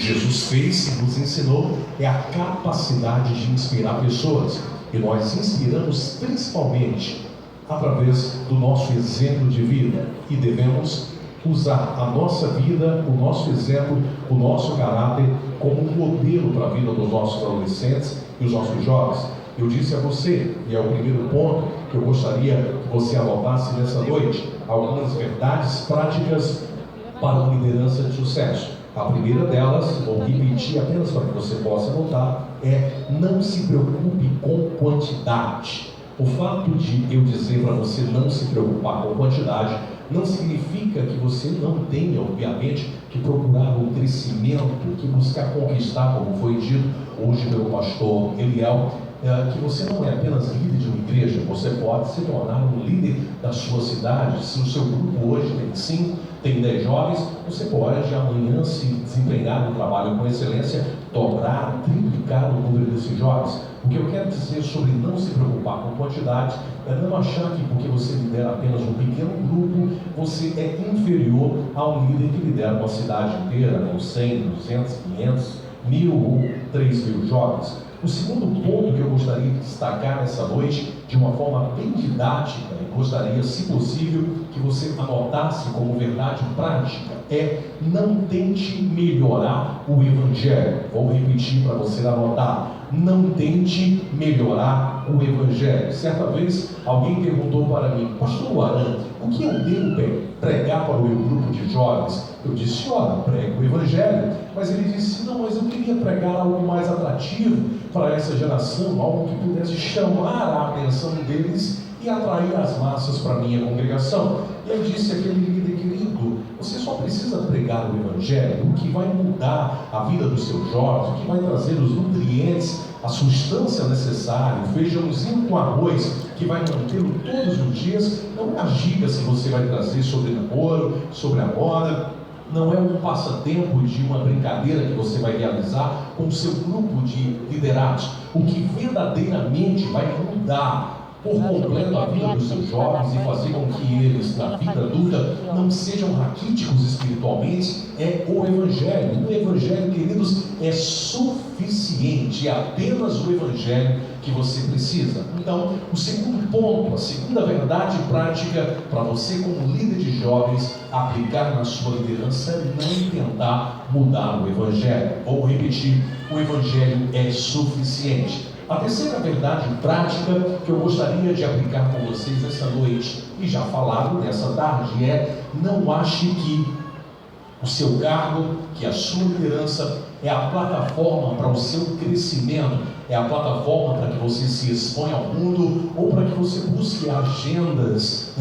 Jesus fez e nos ensinou é a capacidade de inspirar pessoas. E nós inspiramos principalmente através do nosso exemplo de vida. E devemos usar a nossa vida, o nosso exemplo, o nosso caráter como um modelo para a vida dos nossos adolescentes e os nossos jovens. Eu disse a você, e é o primeiro ponto que eu gostaria que você anotasse nessa noite, algumas verdades práticas para uma liderança de sucesso. A primeira delas, vou repetir apenas para que você possa anotar, é: não se preocupe com quantidade. O fato de eu dizer para você não se preocupar com quantidade não significa que você não tenha, obviamente, que procurar o crescimento, que buscar conquistar, como foi dito hoje pelo pastor Eliel, que você não é apenas líder de uma igreja, você pode se tornar um líder da sua cidade. Se o seu grupo hoje tem 5, tem 10 jovens, você pode amanhã se desempenhar no trabalho com excelência, dobrar, triplicar o número desses jovens. O que eu quero dizer sobre não se preocupar com quantidade é não achar que porque você lidera apenas um pequeno grupo, você é inferior a um líder que lidera uma cidade inteira, com 100, 200, 500, 1000 ou 3.000 jovens. O segundo ponto que eu gostaria de destacar nessa noite, de uma forma bem didática, e gostaria, se possível, que você anotasse como verdade prática, é: não tente melhorar o Evangelho. Vou repetir para você anotar: não tente melhorar o Evangelho. Certa vez, alguém perguntou para mim: pastor Aran, o que eu devo pregar para o meu grupo de jovens? Eu disse: olha, prega o Evangelho. Mas ele disse: não, mas eu queria pregar algo mais atrativo para essa geração, algo que pudesse chamar a atenção deles e atrair as massas para a minha congregação. E eu disse àquele líder: querido, você só precisa pregar o Evangelho, o que vai mudar a vida dos seus jovens, o que vai trazer os nutrientes, a substância necessária, o feijãozinho com arroz, que vai mantê-lo todos os dias, não é as dicas que você vai trazer sobre namoro, sobre a moda, não é um passatempo de uma brincadeira que você vai realizar com o seu grupo de liderados. O que verdadeiramente vai mudar por completo a vida dos seus jovens e fazer com que eles, na vida adulta, não sejam raquíticos espiritualmente, é o Evangelho. E o Evangelho, queridos, é suficiente, é apenas o Evangelho que você precisa. Então, o segundo ponto, a segunda verdade prática para você como líder de jovens aplicar na sua liderança é não tentar mudar o Evangelho. Vou repetir: o Evangelho é suficiente. A terceira verdade prática que eu gostaria de aplicar com vocês essa noite, e já falaram nessa tarde, é: não ache que o seu cargo, que a sua liderança é a plataforma para o seu crescimento, é a plataforma para que você se exponha ao mundo, ou para que você busque agendas,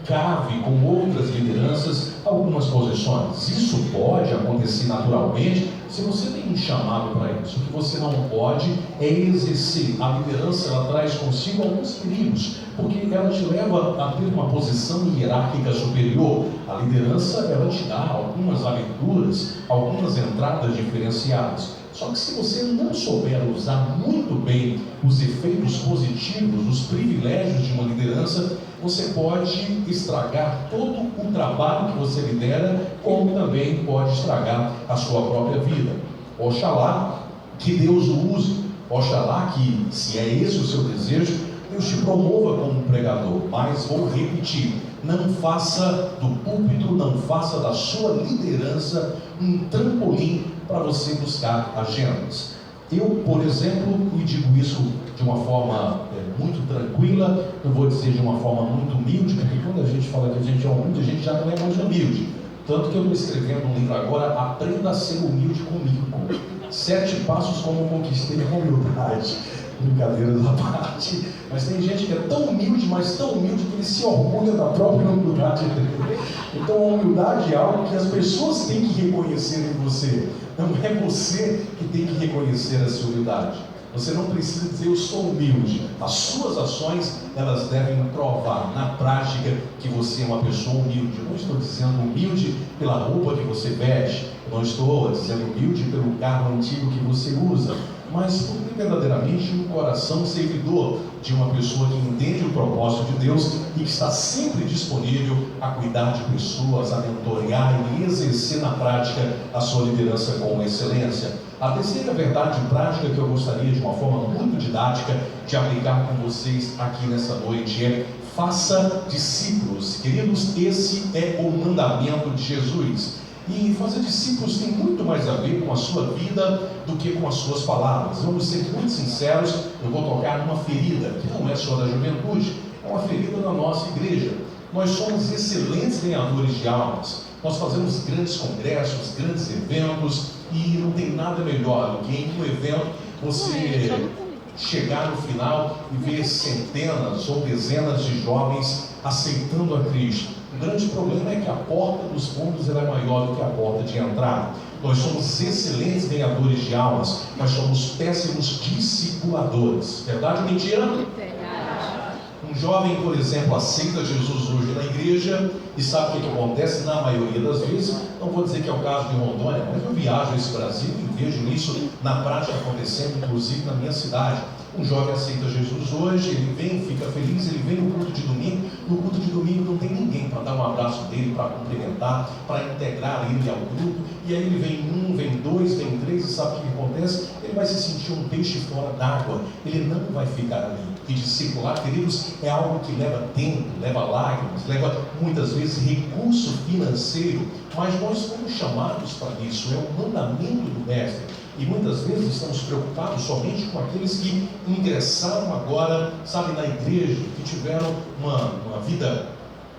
cave com outras lideranças algumas posições. Isso pode acontecer naturalmente se você tem um chamado para isso. O que você não pode é exercer. A liderança, ela traz consigo alguns perigos, porque ela te leva a ter uma posição hierárquica superior. A liderança, ela te dá algumas aberturas, algumas entradas diferenciadas. Só que se você não souber usar muito bem os efeitos positivos, os privilégios de uma liderança, você pode estragar todo o trabalho que você lidera, como também pode estragar a sua própria vida. Oxalá que Deus o use, oxalá que, se é esse o seu desejo, Deus te promova como pregador. Mas vou repetir: não faça do púlpito, não faça da sua liderança um trampolim para você buscar agendas. Eu, por exemplo, e digo isso de uma forma muito tranquila, eu vou dizer de uma forma muito humilde, porque quando a gente fala que a gente é humilde, a gente já não é mais humilde. Tanto que eu estou escrevendo um livro agora: Aprenda a Ser Humilde Comigo. 7 passos como conquistei a humildade. Brincadeiras à parte. Mas tem gente que é tão humilde, mas tão humilde, que ele se orgulha da própria humildade dele. Então a humildade é algo que as pessoas têm que reconhecer em você. Não é você que tem que reconhecer essa humildade. Você não precisa dizer: eu sou humilde. As suas ações, elas devem provar na prática que você é uma pessoa humilde. Eu não estou dizendo humilde pela roupa que você veste. Eu não estou dizendo humilde pelo cargo antigo que você usa, mas porque verdadeiramente um coração servidor de uma pessoa que entende o propósito de Deus e que está sempre disponível a cuidar de pessoas, a mentorear e exercer na prática a sua liderança com excelência. A terceira verdade prática que eu gostaria, de uma forma muito didática, de aplicar com vocês aqui nessa noite é: faça discípulos. Queridos, esse é o mandamento de Jesus. E fazer discípulos tem muito mais a ver com a sua vida do que com as suas palavras. Vamos ser muito sinceros, eu vou tocar numa ferida, que não é só da juventude, é uma ferida da nossa igreja. Nós somos excelentes ganhadores de almas. Nós fazemos grandes congressos, grandes eventos, e não tem nada melhor do que em um evento você chegar no final e ver centenas ou dezenas de jovens aceitando a Cristo. O grande problema é que a porta dos fundos é maior do que a porta de entrada. Nós somos excelentes ganhadores de almas, mas somos péssimos discipuladores. Verdade ou mentira? Verdade. Um jovem, por exemplo, aceita Jesus hoje na igreja e sabe o que acontece na maioria das vezes. Não vou dizer que é o caso de Rondônia, mas eu viajo esse Brasil e vejo isso na prática acontecendo, inclusive na minha cidade. Um jovem aceita Jesus hoje, ele vem, fica feliz, ele vem no culto de domingo. No culto de domingo não tem ninguém para dar um abraço dele, para cumprimentar, para integrar ele ao grupo. E aí ele vem um, vem dois, vem três, e sabe o que acontece? Ele vai se sentir um peixe fora d'água, ele não vai ficar ali. E discipular, queridos, é algo que leva tempo, leva lágrimas, leva muitas vezes recurso financeiro, mas nós somos chamados para isso, é o mandamento do Mestre. E muitas vezes estamos preocupados somente com aqueles que ingressaram agora, sabe, na igreja, que tiveram uma vida,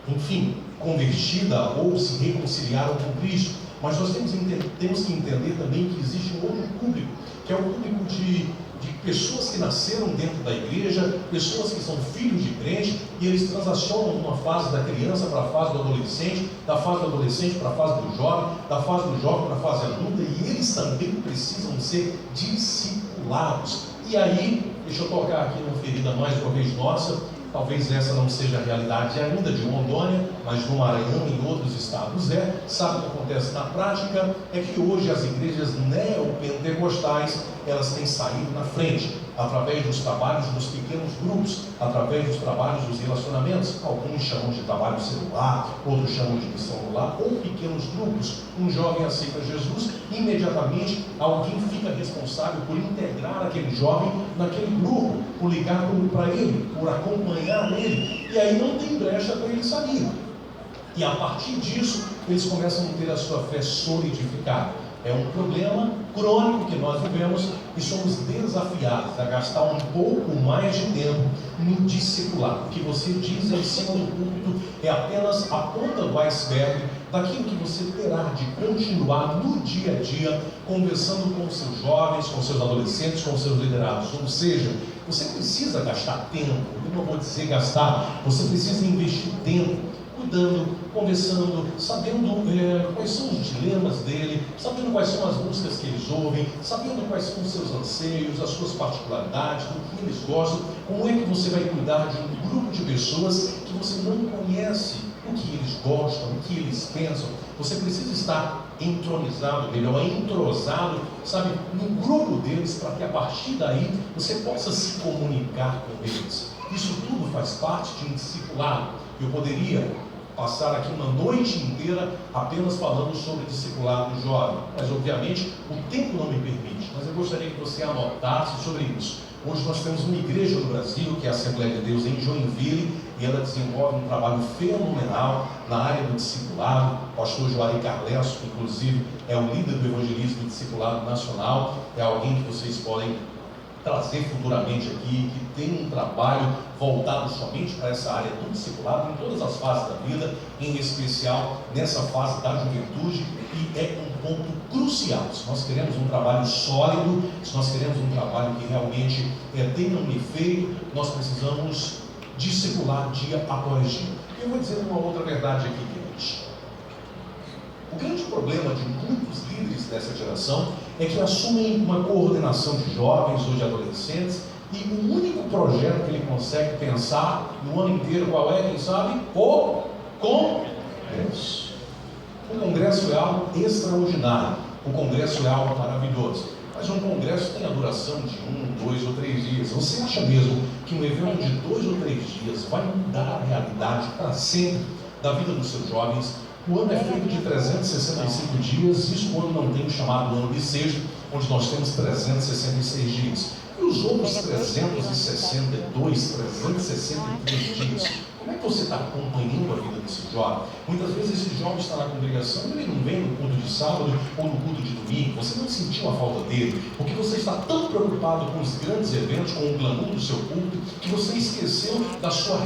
enfim, convertida ou se reconciliaram com Cristo. Mas nós temos que entender também que existe um outro público, que é o público de pessoas que nasceram dentro da igreja, pessoas que são filhos de crente, e eles transacionam de uma fase da criança para a fase do adolescente, da fase do adolescente para a fase do jovem, da fase do jovem para a fase adulta, e eles também precisam ser discipulados. E aí, deixa eu tocar aqui numa ferida mais uma vez nossa. Talvez essa não seja a realidade ainda de Rondônia, mas no Maranhão e em outros estados sabe o que acontece na prática? É que hoje as igrejas neopentecostais, elas têm saído na frente, através dos trabalhos dos pequenos grupos, através dos trabalhos dos relacionamentos. Alguns chamam de trabalho celular, outros chamam de missão no lar, ou pequenos grupos. Um jovem aceita Jesus, imediatamente alguém fica responsável por integrar aquele jovem naquele grupo, por ligar para ele, por acompanhar ele, e aí não tem brecha para ele sair. E a partir disso, eles começam a ter a sua fé solidificada. É um problema crônico que nós vivemos e somos desafiados a gastar um pouco mais de tempo no discipulado. O que você diz em cima do púlpito é apenas a ponta do iceberg daquilo que você terá de continuar no dia a dia, conversando com seus jovens, com seus adolescentes, com seus liderados. Ou seja, você precisa gastar tempo, eu não vou dizer gastar, você precisa investir tempo, cuidando, conversando, sabendo quais são os dilemas dele, sabendo quais são as músicas que eles ouvem, sabendo quais são os seus anseios, as suas particularidades, do que eles gostam. Como é que você vai cuidar de um grupo de pessoas que você não conhece, o que eles gostam, o que eles pensam? Você precisa estar entronizado, melhor, entrosado, sabe, no grupo deles, para que a partir daí você possa se comunicar com eles. Isso tudo faz parte de um discipulado. Eu poderia passar aqui uma noite inteira apenas falando sobre discipulado jovem, mas obviamente o tempo não me permite. Mas eu gostaria que você anotasse sobre isso. Hoje nós temos uma igreja no Brasil, que é a Assembleia de Deus em Joinville, e ela desenvolve um trabalho fenomenal na área do discipulado. O pastor Juari Carlesso, que inclusive é o líder do evangelismo e discipulado nacional, é alguém que vocês podem trazer futuramente aqui, que tem um trabalho voltado somente para essa área do discipulado, em todas as fases da vida, em especial nessa fase da juventude, e é um ponto crucial. Se nós queremos um trabalho sólido, se nós queremos um trabalho que realmente tenha um efeito, nós precisamos discipular dia após dia. Eu vou dizer uma outra verdade aqui, queridos. O grande problema de muitos líderes dessa geração é que assumem uma coordenação de jovens ou de adolescentes e o único projeto que ele consegue pensar no ano inteiro, qual é, quem sabe? O Congresso. O Congresso é algo extraordinário. O congresso é algo maravilhoso, mas um congresso tem a duração de 1, 2 ou 3 dias. Você acha mesmo que um evento de 2 ou 3 dias vai mudar a realidade para sempre da vida dos seus jovens? O ano é feito de 365 dias, isso quando não tem o chamado ano bissexto, onde nós temos 366 dias. E os outros 362, 363 dias? Como é que você está acompanhando a vida desse jovem? Muitas vezes esse jovem está na congregação, ele não vem no culto de sábado ou no culto de domingo. Você não sentiu a falta dele, porque você está tão preocupado com os grandes eventos, com o glamour do seu culto, que você esqueceu da sua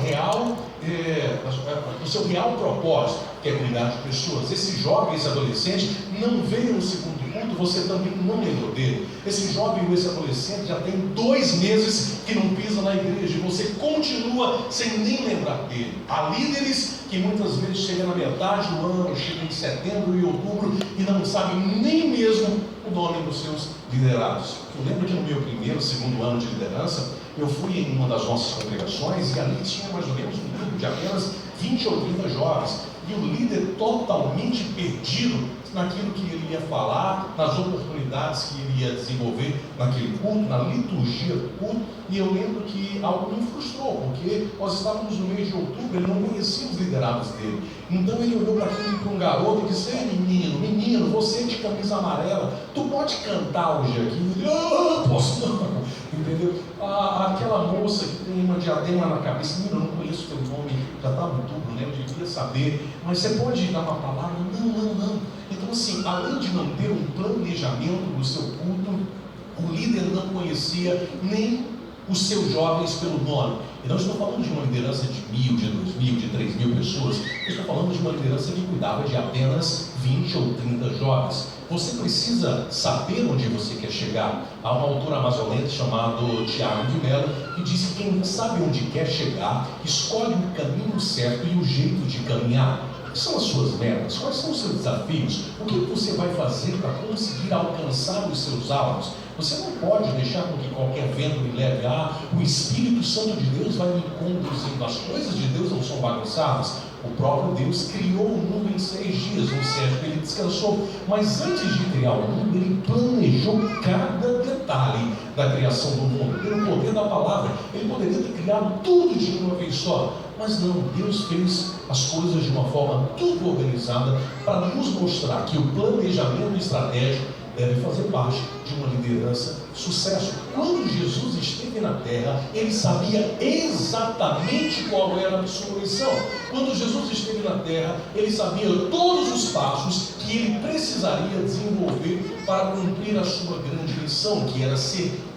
do seu real propósito, que é cuidar de pessoas. Esse jovem, esse adolescente, não veio no segundo culto, você também não lembrou dele. Esse jovem ou esse adolescente já tem 2 meses que não pisa na igreja, e você continua sem nem lembrar dele. Há líderes que muitas vezes chegam na metade do ano, chegam em setembro e outubro e não sabem nem mesmo o nome dos seus liderados. Eu lembro que no meu primeiro, segundo ano de liderança, eu fui em uma das nossas congregações e ali tinha mais ou menos um grupo de apenas 20 ou 30 jovens, e o líder totalmente perdido naquilo que ele ia falar, nas oportunidades que ele ia desenvolver naquele culto, na liturgia do culto. E eu lembro que algo me frustrou, porque nós estávamos no mês de outubro, ele não conhecia os liderados dele. Então ele olhou para um garoto e disse: "Ei, menino, você de camisa amarela, tu pode cantar hoje aqui?" Ele: "Ah, posso não." Entendeu? Aquela moça que tem uma diadema na cabeça: "Menino, eu não conheço teu nome, já está no outubro, né? Eu devia saber, mas você pode dar uma palavra?" Não. Então, assim, além de não ter um planejamento do seu culto, o líder não conhecia nem os seus jovens pelo nome. E não estou falando de uma liderança de 1.000, de 2.000, de 3.000 pessoas. Eu estou falando de uma liderança que cuidava de apenas 20 ou 30 jovens. Você precisa saber onde você quer chegar. Há um autor amazonense chamado Tiago de Mello que diz que quem sabe onde quer chegar, escolhe o caminho certo e o jeito de caminhar. Quais são as suas metas? Quais são os seus desafios? O que você vai fazer para conseguir alcançar os seus alvos? Você não pode deixar com que qualquer vento lhe leve o Espírito Santo de Deus vai me conduzindo. As coisas de Deus não são bagunçadas. O próprio Deus criou o mundo em 6 dias, no 7º ele descansou. Mas antes de criar o mundo, ele planejou cada detalhe da criação do mundo. Pelo poder da palavra, ele poderia ter criado tudo de uma vez só. Mas não, Deus fez as coisas de uma forma tudo organizada para nos mostrar que o planejamento estratégico deve fazer parte de uma liderança sucesso. Quando Jesus esteve na terra, ele sabia exatamente qual era a sua missão. Quando Jesus esteve na terra, ele sabia todos os passos que ele precisaria desenvolver para cumprir a sua grande missão, que era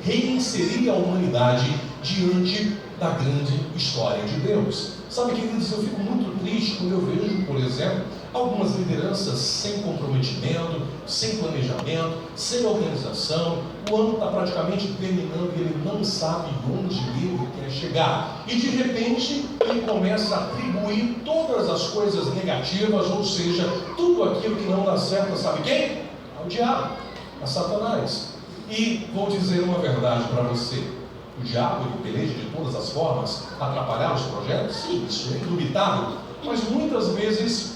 reinserir a humanidade diante da grande história de Deus. Sabe, queridos, eu fico muito triste quando eu vejo, por exemplo, algumas lideranças sem comprometimento, sem planejamento, sem organização. O ano está praticamente terminando e ele não sabe onde ele quer chegar. E de repente ele começa a atribuir todas as coisas negativas, ou seja, tudo aquilo que não dá certo, sabe quem? Ao diabo, a Satanás. E vou dizer uma verdade para você: o diabo ele peleja de todas as formas, atrapalhar os projetos? Sim, isso é indubitável. Mas muitas vezes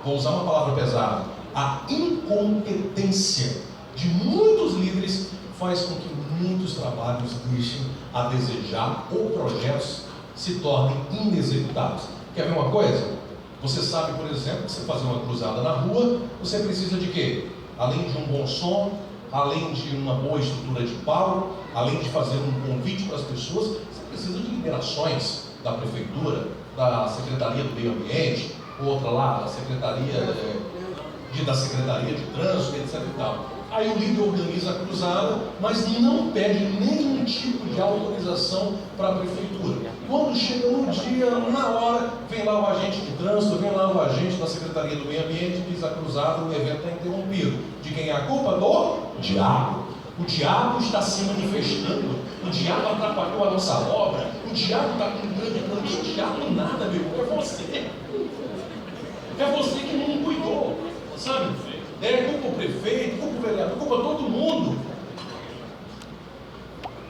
vou usar uma palavra pesada, a incompetência de muitos líderes faz com que muitos trabalhos deixem a desejar ou projetos se tornem inexecutáveis. Quer ver uma coisa? Você sabe, por exemplo, que você fazer uma cruzada na rua, você precisa de quê? Além de um bom som, além de uma boa estrutura de palco, além de fazer um convite para as pessoas, você precisa de liberações da prefeitura, da Secretaria do Meio Ambiente, outra lá, da Secretaria de Trânsito, etc. e tal. Aí o líder organiza a cruzada, mas não pede nenhum tipo de autorização para a prefeitura. Quando chega no dia, na hora, vem lá o agente de trânsito, vem lá o agente da Secretaria do Meio Ambiente, diz a cruzada, o evento está interrompido. De quem é a culpa? Do diabo. O diabo está se manifestando, o diabo atrapalhou a nossa obra, o diabo está com grande plano. Que diabo nada, meu irmão, é você. É você que não cuidou, sabe? Culpa o prefeito, culpa o vereador, culpa todo mundo.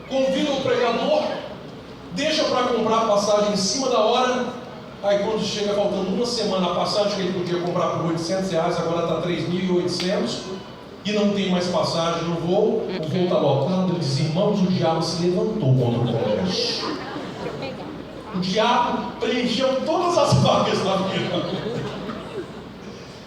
Convida o pregador, deixa para comprar a passagem em cima da hora. Aí quando chega faltando uma semana, a passagem que ele podia comprar por R$800, agora está 3.800. e não tem mais passagem no voo, o voo está lotado. Ele diz: irmãos, o diabo se levantou contra o congresso. O diabo preencheu todas as vagas da vida.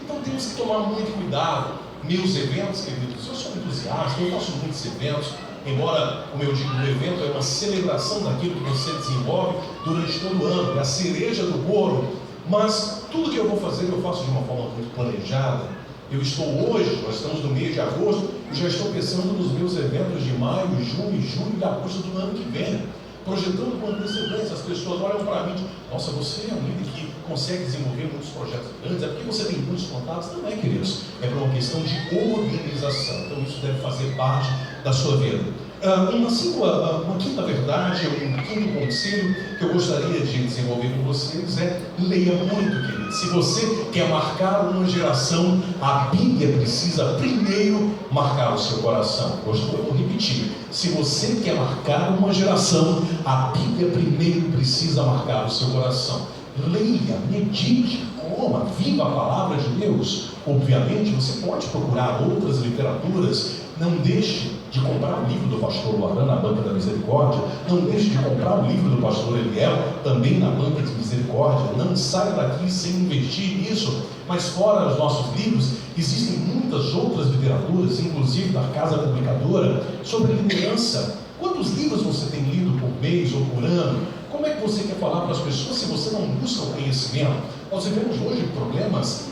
Então temos que tomar muito cuidado. Meus eventos, queridos, eu sou entusiasta, eu faço muitos eventos, embora, como eu digo, o evento é uma celebração daquilo que você desenvolve durante todo o ano, é a cereja do bolo, mas tudo que eu vou fazer eu faço de uma forma muito planejada. Eu estou hoje, nós estamos no mês de agosto, eu já estou pensando nos meus eventos de maio, junho, julho e agosto do ano que vem, projetando com antecedência. As pessoas olham para mim e dizem: nossa, você é um líder que consegue desenvolver muitos projetos grandes, é porque você tem muitos contatos? Não é, queridos, é por uma questão de organização. Então isso deve fazer parte da sua vida. Uma quinta verdade, um quinto conselho que eu gostaria de desenvolver com vocês é: leia muito, queridos. Se você quer marcar uma geração, a Bíblia precisa primeiro marcar o seu coração. Hoje eu vou repetir: se você quer marcar uma geração, a Bíblia primeiro precisa marcar o seu coração. Leia, medite, coma, viva a palavra de Deus. Obviamente você pode procurar outras literaturas. Não deixe de comprar o livro do pastor Luaran na Banca da Misericórdia. Não deixe de comprar o livro do pastor Eliel também na Banca de Misericórdia. Não saia daqui sem investir nisso. Mas fora os nossos livros, existem muitas outras literaturas, inclusive da Casa Publicadora, sobre liderança. Quantos livros você tem lido por mês ou por ano? Como é que você quer falar para as pessoas se você não busca o conhecimento? Nós vivemos hoje problemas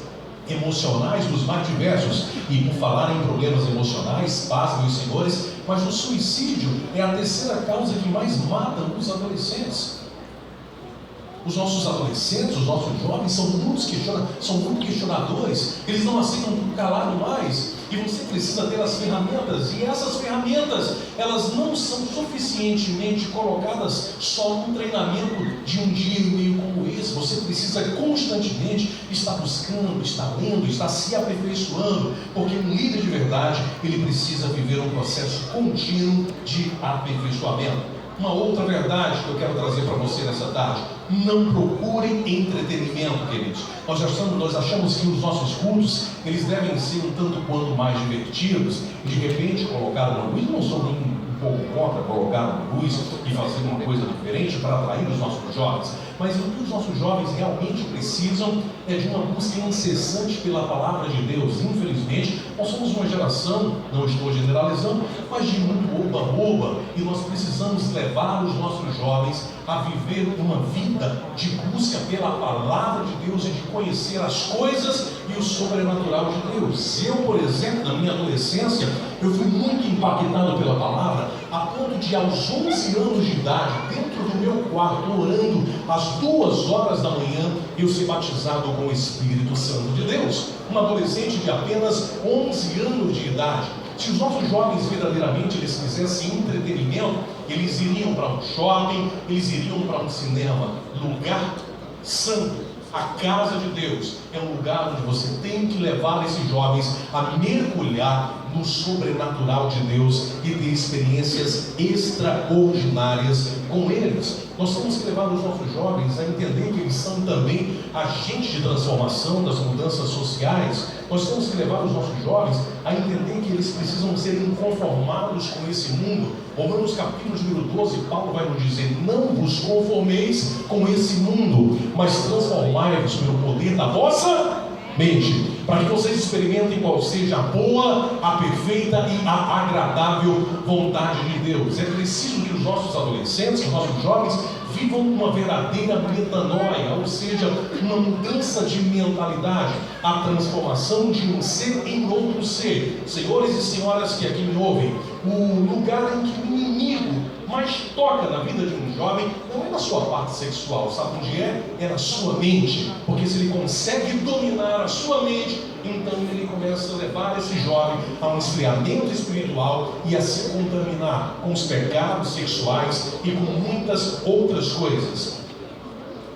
emocionais dos mais diversos, e por falar em problemas emocionais, pasmem os senhores, mas o suicídio é a terceira causa que mais mata os adolescentes. Os nossos adolescentes, os nossos jovens são muito questionadores, eles não aceitam tudo calado mais, e você precisa ter as ferramentas, e essas ferramentas, elas não são suficientemente colocadas só num treinamento de um dia e meio como esse. Você precisa constantemente estar buscando, estar lendo, estar se aperfeiçoando, porque um líder de verdade, ele precisa viver um processo contínuo de aperfeiçoamento. Uma outra verdade que eu quero trazer para você nessa tarde: não procure entretenimento, queridos. Nós achamos que os nossos cultos, eles devem ser um tanto quanto mais divertidos, e de repente colocar uma luz. Não sou um pouco contra colocar uma luz e fazer uma coisa diferente para atrair os nossos jovens, mas o que os nossos jovens realmente precisam é de uma busca incessante pela palavra de Deus. Infelizmente, nós somos uma geração, não estou generalizando, mas de muito oba-oba, e nós precisamos levar os nossos jovens a viver uma vida de busca pela palavra de Deus e de conhecer as coisas e o sobrenatural de Deus. Eu, por exemplo, na minha adolescência, eu fui muito impactado pela palavra, a ponto de, aos 11 anos de idade, dentro do meu quarto, orando às 2 horas da manhã, eu ser batizado com o Espírito Santo de Deus. Um adolescente de apenas 11 anos de idade. Se os nossos jovens verdadeiramente eles quisessem entretenimento, eles iriam para um shopping, eles iriam para um cinema. Lugar santo, a casa de Deus, é um lugar onde você tem que levar esses jovens a mergulhar no sobrenatural de Deus e ter experiências extraordinárias com eles. Nós temos que levar os nossos jovens a entender que eles são também agentes de transformação das mudanças sociais. Nós temos que levar os nossos jovens a entender que eles precisam ser inconformados com esse mundo. Romanos capítulo número 12, Paulo vai nos dizer: não vos conformeis com esse mundo, mas transformai-vos pelo poder da vossa mente, para que vocês experimentem qual seja a boa, a perfeita e a agradável vontade de Deus. É preciso que os nossos adolescentes, os nossos jovens, vivam uma verdadeira metanoia, ou seja, uma mudança de mentalidade, a transformação de um ser em outro ser. Senhores e senhoras que aqui me ouvem, o lugar em que o inimigo mais toca na vida de um jovem não é na sua parte sexual, sabe onde é? É na sua mente, porque se ele consegue dominar a sua mente, então ele começa a levar esse jovem a um esfriamento espiritual e a se contaminar com os pecados sexuais e com muitas outras coisas.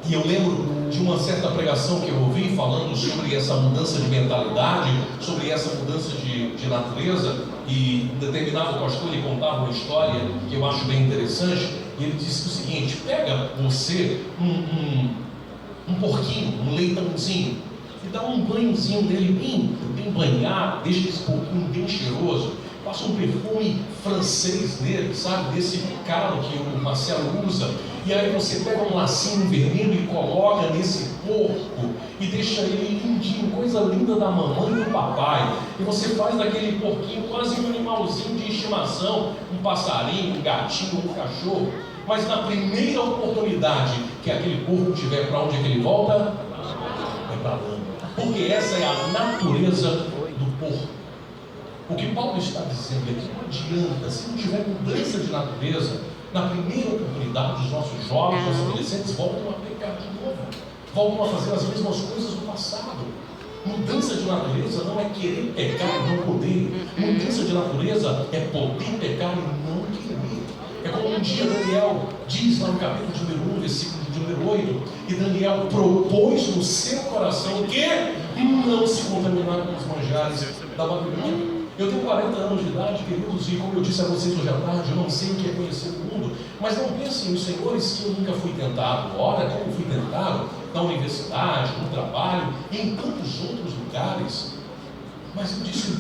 E eu lembro de uma certa pregação que eu ouvi falando sobre essa mudança de mentalidade, sobre essa mudança de natureza, e um determinado pastor ele contava uma história que eu acho bem interessante, e ele disse o seguinte: pega você um porquinho, um leitãozinho, e dá um banhozinho nele bem banhado, deixa esse porquinho bem cheiroso, passa um perfume francês nele, sabe, desse calo que o Marcelo usa, e aí você pega um lacinho vermelho e coloca nesse porco e deixa ele lindinho, coisa linda da mamãe e do papai, e você faz daquele porquinho quase um animalzinho de estimação, um passarinho, um gatinho, um cachorro. Mas na primeira oportunidade que aquele porco tiver, para onde é que ele volta? É para a lama. Porque essa é a natureza do porco. O que Paulo está dizendo é que não adianta, se não tiver mudança de natureza, na primeira oportunidade os nossos jovens, os adolescentes voltam a pecar de novo, voltam a fazer as mesmas coisas do passado. Mudança de natureza não é querer pecar e não poder. Mudança de natureza é poder pecar e não querer. É como um dia Daniel diz lá no capítulo de número 1, versículo de número 8, que Daniel propôs no seu coração que não se contaminar com os manjares da Babilônia. Eu tenho 40 anos de idade, queridos, e como eu disse a vocês hoje à tarde, eu não sei o que é conhecer o mundo, mas não pensem, os senhores, que eu nunca fui tentado. Ora, como fui tentado na universidade, no trabalho e em tantos outros lugares. Mas eu disse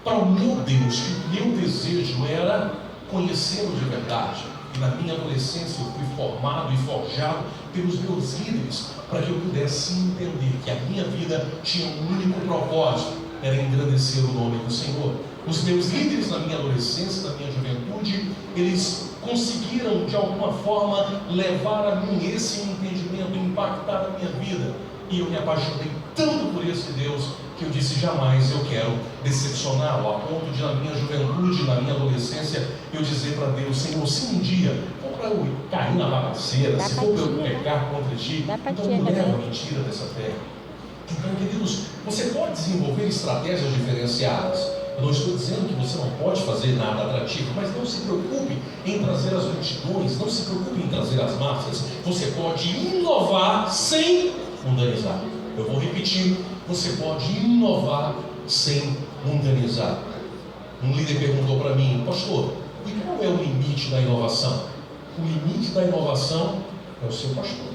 para o meu Deus que o meu desejo era conhecê-lo de verdade. E na minha adolescência eu fui formado e forjado pelos meus líderes para que eu pudesse entender que a minha vida tinha um único propósito, era engrandecer o nome do Senhor. Os meus líderes na minha adolescência, na minha juventude, eles conseguiram de alguma forma levar a mim esse entendimento, impactar a minha vida. E eu me apaixonei tanto por esse Deus que eu disse: jamais eu quero decepcioná-lo, a ponto de na minha juventude, na minha adolescência, eu dizer para Deus: Senhor, se um dia for para eu cair na bagaceira, se for para eu pecar contra Ti, então me leva, me tira dessa terra. Então, queridos, você pode desenvolver estratégias diferenciadas. Eu não estou dizendo que você não pode fazer nada atrativo, mas não se preocupe em trazer as multidões, não se preocupe em trazer as massas. Você pode inovar sem mundanizar. Eu vou repetir: você pode inovar sem mundanizar. Um líder perguntou para mim: pastor, e qual é o limite da inovação? O limite da inovação é o seu pastor.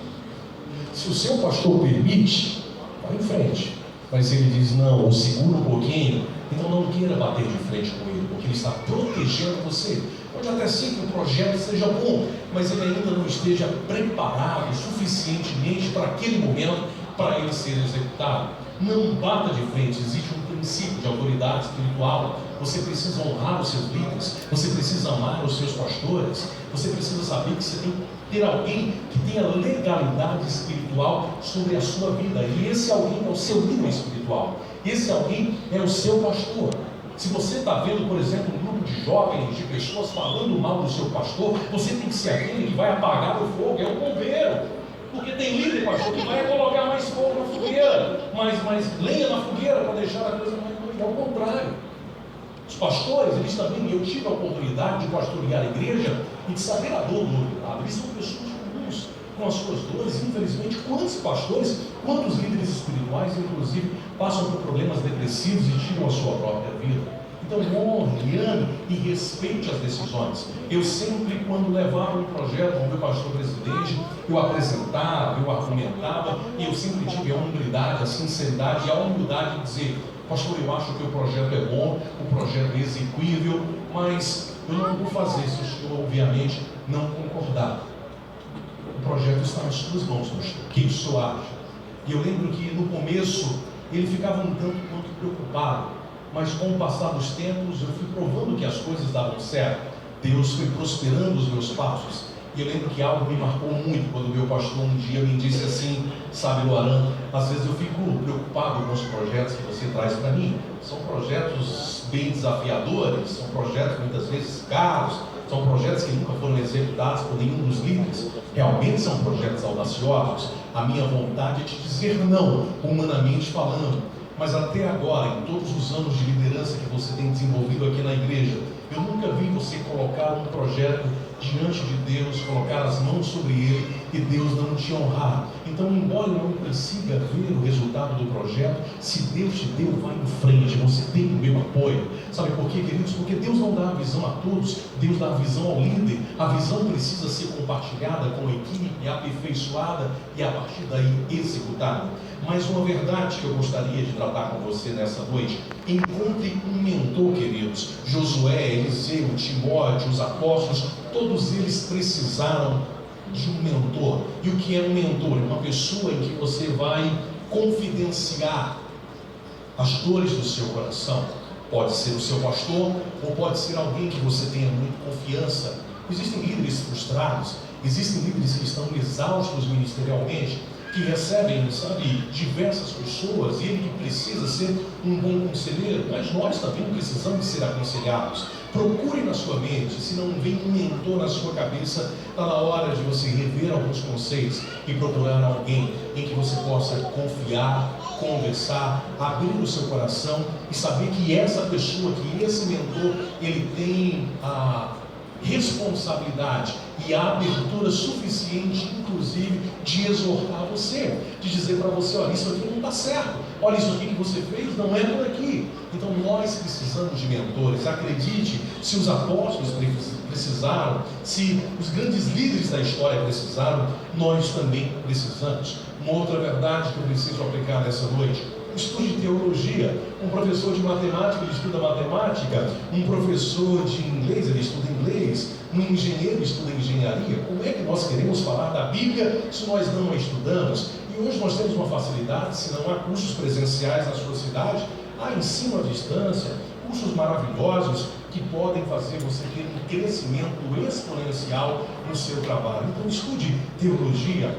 Se o seu pastor permite, vai em frente. Mas se ele diz não, ou segura um pouquinho, então não queira bater de frente com ele, porque ele está protegendo você. Pode até ser que o projeto seja bom, mas ele ainda não esteja preparado suficientemente para aquele momento, para ele ser executado. Não bata de frente. Existe um princípio de autoridade espiritual. Você precisa honrar os seus líderes, você precisa amar os seus pastores, você precisa saber que você tem que ter alguém que tenha legalidade espiritual sobre a sua vida, e esse alguém é o seu líder espiritual, esse alguém é o seu pastor. Se você está vendo, por exemplo, um grupo de jovens, de pessoas falando mal do seu pastor, você tem que ser aquele que vai apagar o fogo, é o bombeiro. Porque tem líder, pastor, que vai colocar mais fogo na fogueira, mais lenha na fogueira para deixar a coisa mais bonita. É o contrário. Os pastores, eles também, eu tive a oportunidade de pastorear a igreja e de saber a dor do outro lado. Eles são pessoas comuns, com as suas dores. Infelizmente, quantos pastores, quantos líderes espirituais, inclusive, passam por problemas depressivos e tiram a sua própria vida. Então, honre, ame e respeite as decisões. Eu sempre, quando levava um projeto ao meu pastor presidente, eu apresentava, eu argumentava, e eu sempre tive a humildade, a sinceridade e a humildade de dizer: pastor, eu acho que o projeto é bom, o projeto é execuível, mas eu não vou fazer se o senhor, obviamente, não concordar. O projeto está nas suas mãos, pastor. O que o senhor acha? E eu lembro que no começo ele ficava um tanto quanto preocupado, mas com o passar dos tempos eu fui provando que as coisas davam certo. Deus foi prosperando os meus passos. E eu lembro que algo me marcou muito quando meu pastor um dia me disse assim: sabe, Loaran, às vezes eu fico preocupado com os projetos que você traz para mim. São projetos bem desafiadores, são projetos muitas vezes caros, são projetos que nunca foram executados por nenhum dos líderes. Realmente são projetos audaciosos. A minha vontade é te dizer não, humanamente falando. Mas até agora, em todos os anos de liderança que você tem desenvolvido aqui na igreja, eu nunca vi você colocar um projeto diante de Deus, colocar as mãos sobre ele e Deus não te honrar. Então, embora eu não consiga ver o resultado do projeto, se Deus te deu, vai em frente, você tem o meu apoio. Sabe por quê, queridos? Porque Deus não dá a visão a todos, Deus dá a visão ao líder. A visão precisa ser compartilhada com a equipe, aperfeiçoada e a partir daí executada. Mas uma verdade que eu gostaria de tratar com você nessa noite: encontre um mentor, queridos. Josué, Eliseu, Timóteo, os apóstolos, todos eles precisaram de um mentor. E o que é um mentor? É uma pessoa em que você vai confidenciar as dores do seu coração. Pode ser o seu pastor, ou pode ser alguém que você tenha muita confiança. Existem líderes frustrados, existem líderes que estão exaustos ministerialmente, que recebem, diversas pessoas, e ele precisa ser um bom conselheiro, mas nós também precisamos ser aconselhados. Procure na sua mente, se não vem um mentor na sua cabeça, está na hora de você rever alguns conceitos e procurar alguém em que você possa confiar, conversar, abrir o seu coração e saber que essa pessoa, que esse mentor, ele tem a responsabilidade e a abertura suficiente, inclusive, de exortar você, de dizer para você: olha, isso aqui não está certo, olha, isso aqui que você fez não é por aqui. Então nós precisamos de mentores. Acredite, se os apóstolos precisaram, se os grandes líderes da história precisaram, nós também precisamos. Uma outra verdade que eu preciso aplicar nessa noite: estude teologia. Um professor de matemática, ele estuda matemática. Um professor de inglês, ele estuda inglês. Um engenheiro estuda engenharia. Como é que nós queremos falar da Bíblia se nós não a estudamos? E hoje nós temos uma facilidade, se não há cursos presenciais na sua cidade, há ensino à distância, cursos maravilhosos que podem fazer você ter um crescimento exponencial no seu trabalho. Então estude teologia.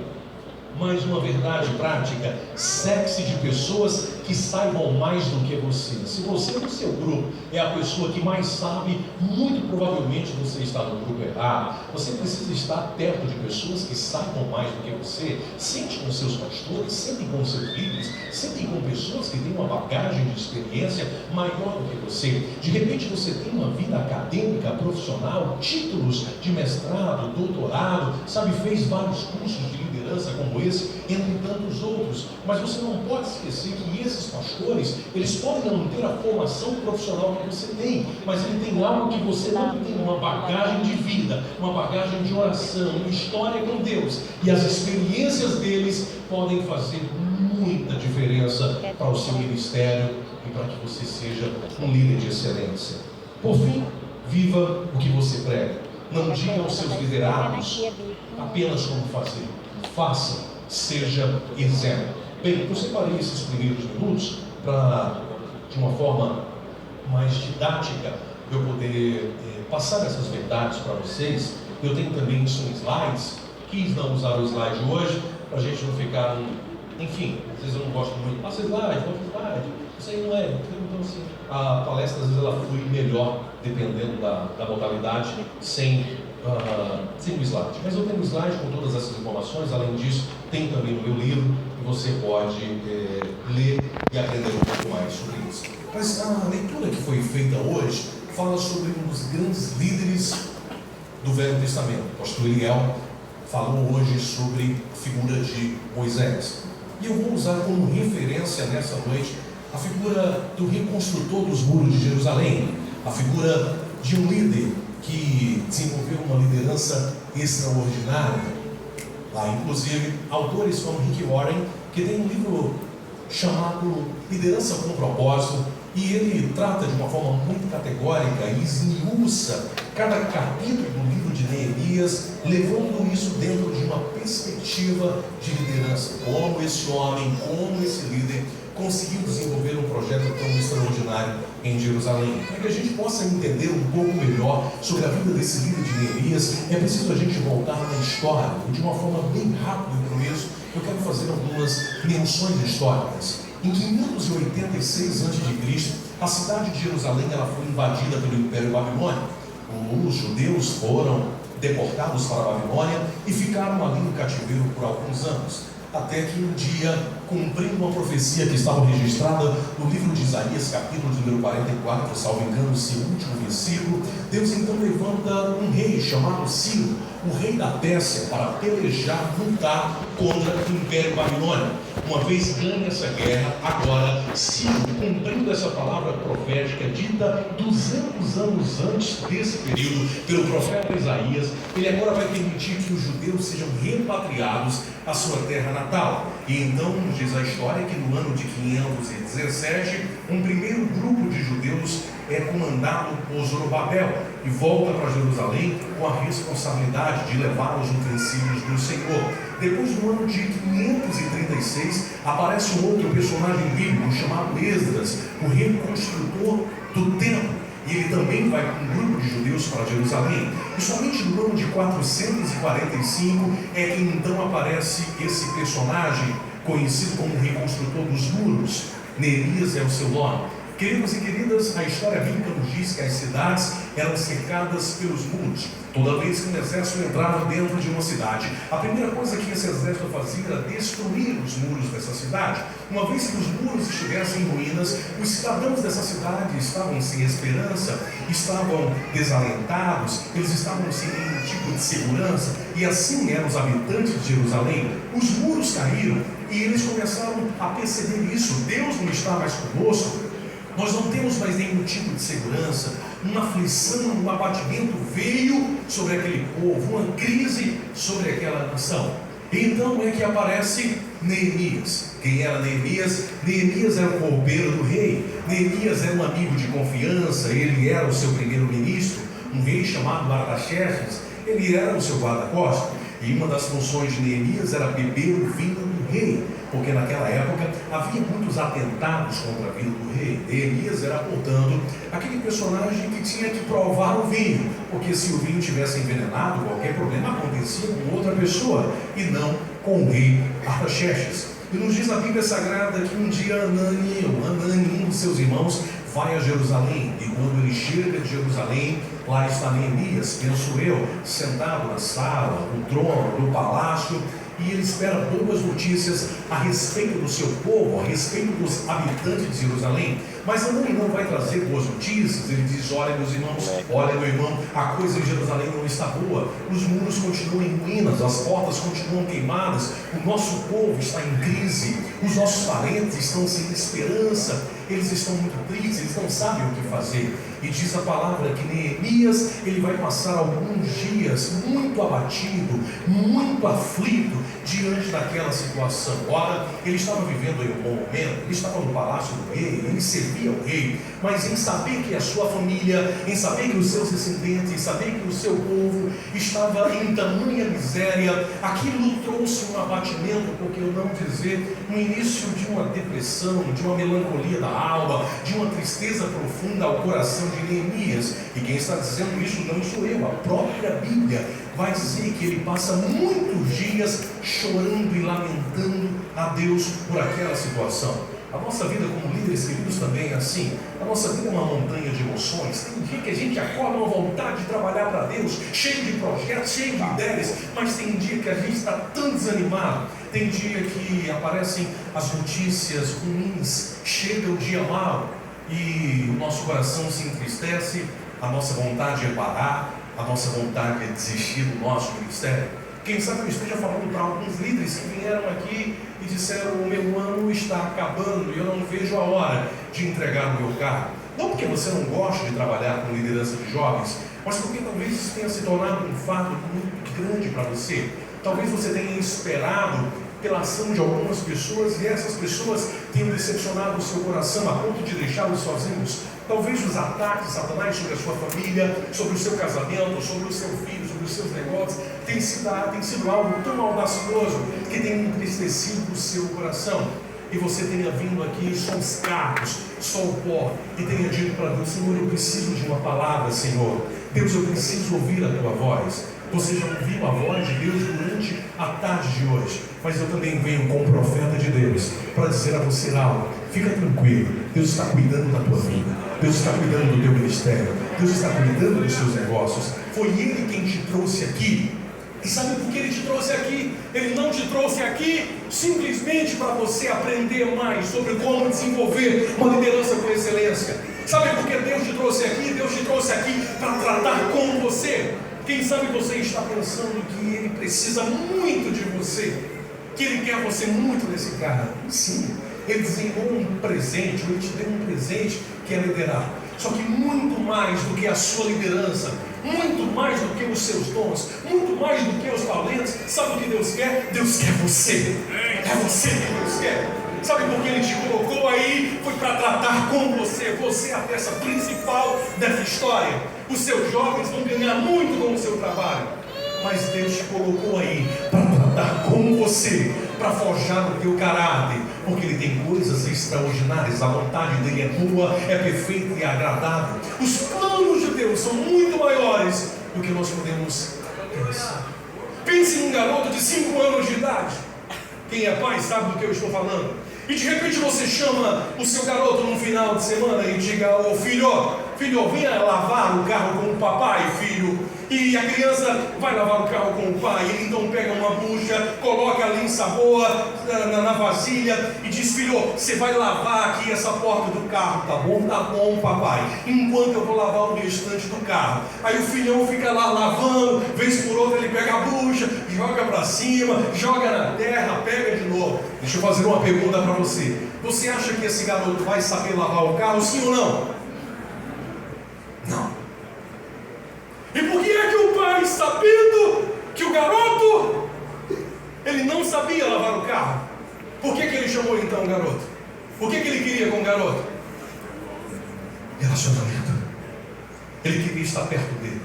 Mais uma verdade prática: cerque-se de pessoas que saibam mais do que você. Se você no seu grupo é a pessoa que mais sabe, muito provavelmente você está no grupo errado. Você precisa estar perto de pessoas que saibam mais do que você. Sente com seus pastores, sente com seus líderes, sente com pessoas que têm uma bagagem de experiência maior do que você. De repente você tem uma vida acadêmica, profissional, títulos de mestrado, doutorado, fez vários cursos de liderança como esse, entre tantos outros, mas você não pode esquecer que esses pastores, eles podem não ter a formação profissional que você tem, mas ele tem algo que você não tem, uma bagagem de vida, uma bagagem de oração, uma história com Deus, e as experiências deles podem fazer muita diferença para o seu ministério e para que você seja um líder de excelência. Por fim, viva o que você prega. Não diga aos seus liderados apenas como fazer. Faça, seja exemplo. Bem, eu separei esses primeiros minutos para, de uma forma mais didática, eu poder passar essas verdades para vocês. Eu tenho também isso em slides. Quis não usar o slide hoje, para a gente não ficar, enfim, às vezes eu não gosto muito. Passa slide, bota slide. Isso aí não é. Então, assim, a palestra, às vezes, ela flui melhor, dependendo da modalidade, sem o slide. Mas eu tenho um slide com todas essas informações. Além disso, tem também no meu livro, e você pode ler e aprender um pouco mais sobre isso. Mas a leitura que foi feita hoje fala sobre um dos grandes líderes do Velho Testamento. O pastor Eliel falou hoje sobre a figura de Moisés. E eu vou usar como referência nessa noite a figura do reconstrutor dos muros de Jerusalém, a figura de um líder que desenvolveu uma liderança extraordinária. Lá, inclusive, autores como Rick Warren, que tem um livro chamado Liderança com Propósito, e ele trata de uma forma muito categórica e esmiuça cada capítulo do livro de Neemias, levando isso dentro de uma perspectiva de liderança. Como esse homem, como esse líder conseguiu desenvolver um projeto tão extraordinário em Jerusalém. Para que a gente possa entender um pouco melhor sobre a vida desse líder de Neemias, é preciso a gente voltar na história. E de uma forma bem rápida e por isso, eu quero fazer algumas menções históricas. Em 586 a.C., a cidade de Jerusalém ela foi invadida pelo Império Babilônico. Os judeus foram deportados para a Babilônia e ficaram ali no cativeiro por alguns anos. Até que um dia, cumprindo uma profecia que estava registrada no livro de Isaías, capítulo número 44, salvo engano, seu último versículo, Deus então levanta um rei chamado Ciro, o rei da Pérsia, para pelejar, lutar contra o Império Babilônico. Uma vez ganha essa guerra, agora Ciro, cumprindo essa palavra profética dita 200 anos antes desse período pelo profeta Isaías, ele agora vai permitir que os judeus sejam repatriados à sua terra natal. E então nos diz a história que no ano de 517, um primeiro grupo de judeus é comandado por Zorobabel e volta para Jerusalém com a responsabilidade de levar os utensílios do Senhor. Depois, no ano de 536, aparece um outro personagem bíblico chamado Esdras, o reconstrutor do templo. E ele também vai com um grupo de judeus para Jerusalém. E somente no ano de 445 é que então aparece esse personagem conhecido como o reconstrutor dos muros. Neemias é o seu nome. Queridos e queridas, a história bíblica nos diz que as cidades eram cercadas pelos muros. Toda vez que um exército entrava dentro de uma cidade, a primeira coisa que esse exército fazia era destruir os muros dessa cidade. Uma vez que os muros estivessem em ruínas, os cidadãos dessa cidade estavam sem esperança, estavam desalentados, eles estavam sem nenhum tipo de segurança, e assim eram os habitantes de Jerusalém. Os muros caíram e eles começaram a perceber isso. Deus não está mais conosco. Nós não temos mais nenhum tipo de segurança. Uma aflição, um abatimento veio sobre aquele povo, uma crise sobre aquela nação. Então é que aparece Neemias. Quem era Neemias? Neemias era o copeiro do rei. Neemias era um amigo de confiança. Ele era o seu primeiro-ministro. Um rei chamado Artaxerxes, ele era o seu guarda-costas. E uma das funções de Neemias era beber o vinho do rei, porque naquela época havia muitos atentados contra a vida do rei. Neemias era, portanto, aquele personagem que tinha que provar o vinho, porque se o vinho tivesse envenenado, qualquer problema acontecia com outra pessoa, e não com o rei Artaxerxes. E nos diz a Bíblia Sagrada que um dia Anani, um dos seus irmãos, vai a Jerusalém, e quando ele chega de Jerusalém, lá está Neemias, penso eu, sentado na sala, no trono, no palácio, e ele espera boas notícias a respeito do seu povo, a respeito dos habitantes de Jerusalém. Mas Anani não vai trazer boas notícias. Ele diz: olha, meus irmãos, olha, meu irmão, a coisa em Jerusalém não está boa, os muros continuam em ruínas, as portas continuam queimadas, o nosso povo está em crise, os nossos parentes estão sem esperança, eles estão muito tristes, eles não sabem o que fazer. E diz a palavra que Neemias, ele vai passar alguns dias muito abatido, muito aflito diante daquela situação. Ora, ele estava vivendo em um bom momento, ele estava no palácio do rei, ele servia o rei, mas em saber que a sua família, em saber que os seus descendentes, em saber que o seu povo estava em tamanha miséria, aquilo trouxe um abatimento, porque eu não dizer, no início de uma depressão, de uma melancolia da alma, de uma tristeza profunda ao coração de Neemias. E quem está dizendo isso não sou eu, a própria Bíblia vai dizer que ele passa muitos dias chorando e lamentando a Deus por aquela situação. A nossa vida como líderes queridos também é assim. A nossa vida é uma montanha de emoções. Tem dia que a gente acorda uma vontade de trabalhar para Deus, cheio de projetos, cheio de ideias, mas tem dia que a gente está tão desanimado. Tem dia que aparecem as notícias ruins, chega o dia mau e o nosso coração se entristece, a nossa vontade é parar, a nossa vontade é desistir do nosso ministério. Quem sabe eu esteja falando para alguns líderes que vieram aqui e disseram: o meu ano está acabando e eu não vejo a hora de entregar o meu cargo. Não porque você não gosta de trabalhar com liderança de jovens, mas porque talvez isso tenha se tornado um fardo muito grande para você. Talvez você tenha esperado pela ação de algumas pessoas e essas pessoas tenham decepcionado o seu coração a ponto de deixá-los sozinhos. Talvez os ataques de Satanás sobre a sua família, sobre o seu casamento, sobre o seu filho, sobre os seus negócios, tem sido algo tão audacioso que tem entristecido o seu coração. E você tenha vindo aqui só os carros, só o pó, e tenha dito para Deus: Senhor, eu preciso de uma palavra, Senhor. Deus, eu preciso ouvir a tua voz. Você já ouviu a voz de Deus durante a tarde de hoje, mas eu também venho como profeta de Deus para dizer a você algo. Fica tranquilo, Deus está cuidando da tua vida, Deus está cuidando do teu ministério, Deus está cuidando dos seus negócios. Foi Ele quem te trouxe aqui. E sabe por que Ele te trouxe aqui? Ele não te trouxe aqui simplesmente para você aprender mais sobre como desenvolver uma liderança com excelência. Sabe por que Deus te trouxe aqui? Deus te trouxe aqui para tratar você. Quem sabe você está pensando que ele precisa muito de você, que ele quer você muito nesse cara. Sim, ele desenhou um presente, ele te deu um presente que é liderar. Só que muito mais do que a sua liderança, muito mais do que os seus dons, muito mais do que os talentos, sabe o que Deus quer? Deus quer você. É você que Deus quer. Sabe por que Ele te colocou aí? Foi para tratar com você. Você é a peça principal dessa história. Os seus jovens vão ganhar muito com o seu trabalho, mas Deus te colocou aí para tratar com você, para forjar o teu caráter, porque Ele tem coisas extraordinárias. A vontade dEle é boa, é perfeita e agradável. Os planos de Deus são muito maiores do que nós podemos pensar. Pense num garoto de 5 anos de idade. Quem é pai sabe do que eu estou falando. E de repente você chama o seu garoto no final de semana e diga: ô filho, venha lavar o carro com o papai, filho. E a criança vai lavar o carro com o pai. Ele então pega uma bucha, coloca a linça boa na vasilha e diz: filho, você vai lavar aqui essa porta do carro. Tá bom, papai, enquanto eu vou lavar o restante do carro. Aí o filhão fica lá lavando, vez por outra ele pega a bucha, joga para cima, joga na terra, pega de novo. Deixa eu fazer uma pergunta para você. Você acha que esse garoto vai saber lavar o carro, sim ou não? Não. E por que é que o pai, sabendo que o garoto, ele não sabia lavar o carro, por que ele chamou então o garoto? O que ele queria com o garoto? Relacionamento. Ele queria estar perto dele.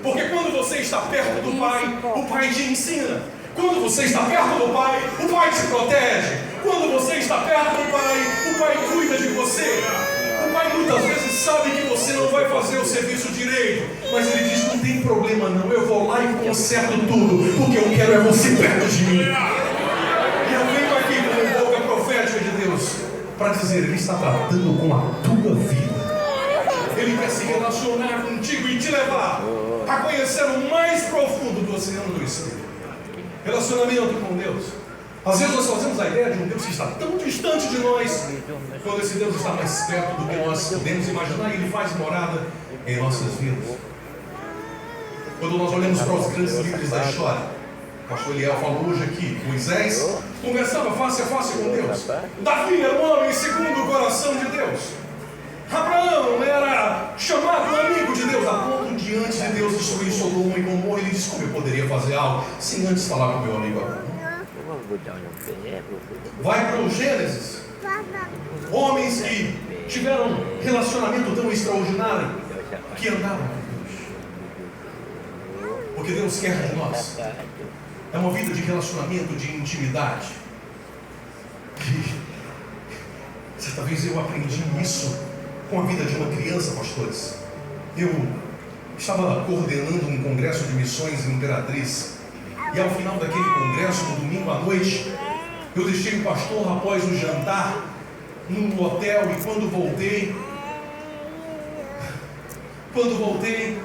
Porque quando você está perto do pai, o pai te ensina. Quando você está perto do pai, o pai te protege. Quando você está perto do pai, o pai cuida de você. O pai muitas vezes sabe que você não vai fazer o serviço direito, mas ele diz: não tem problema não, eu vou lá e conserto tudo, porque eu quero é você perto de mim. E eu venho aqui com boca profética de Deus para dizer: Ele está tratando com a tua vida. Ele quer se relacionar contigo e te levar a conhecer o mais profundo do oceano do Espírito. Relacionamento com Deus. Às vezes nós fazemos a ideia de um Deus que está tão distante de nós, quando esse Deus está mais perto do que nós podemos imaginar, e Ele faz morada em nossas vidas. Quando nós olhamos para os grandes líderes da história, o pastor Eliel falou hoje aqui, Moisés conversava face a face com Deus. Davi era um homem segundo o coração de Deus. Abraão era chamado amigo de Deus, a ponto de, antes de Deus destruir Sodoma e Gomorra, ele disse: como eu poderia fazer algo sem antes falar com meu amigo Abraão? Vai para o Gênesis. Homens que tiveram um relacionamento tão extraordinário que andaram com Deus. Porque Deus quer de nós é uma vida de relacionamento, de intimidade. E certa vez eu aprendi isso com a vida de uma criança, pastores. Eu estava coordenando um congresso de missões em Imperatriz. E ao final daquele congresso, no domingo à noite, eu deixei o pastor após o jantar num hotel. E quando voltei,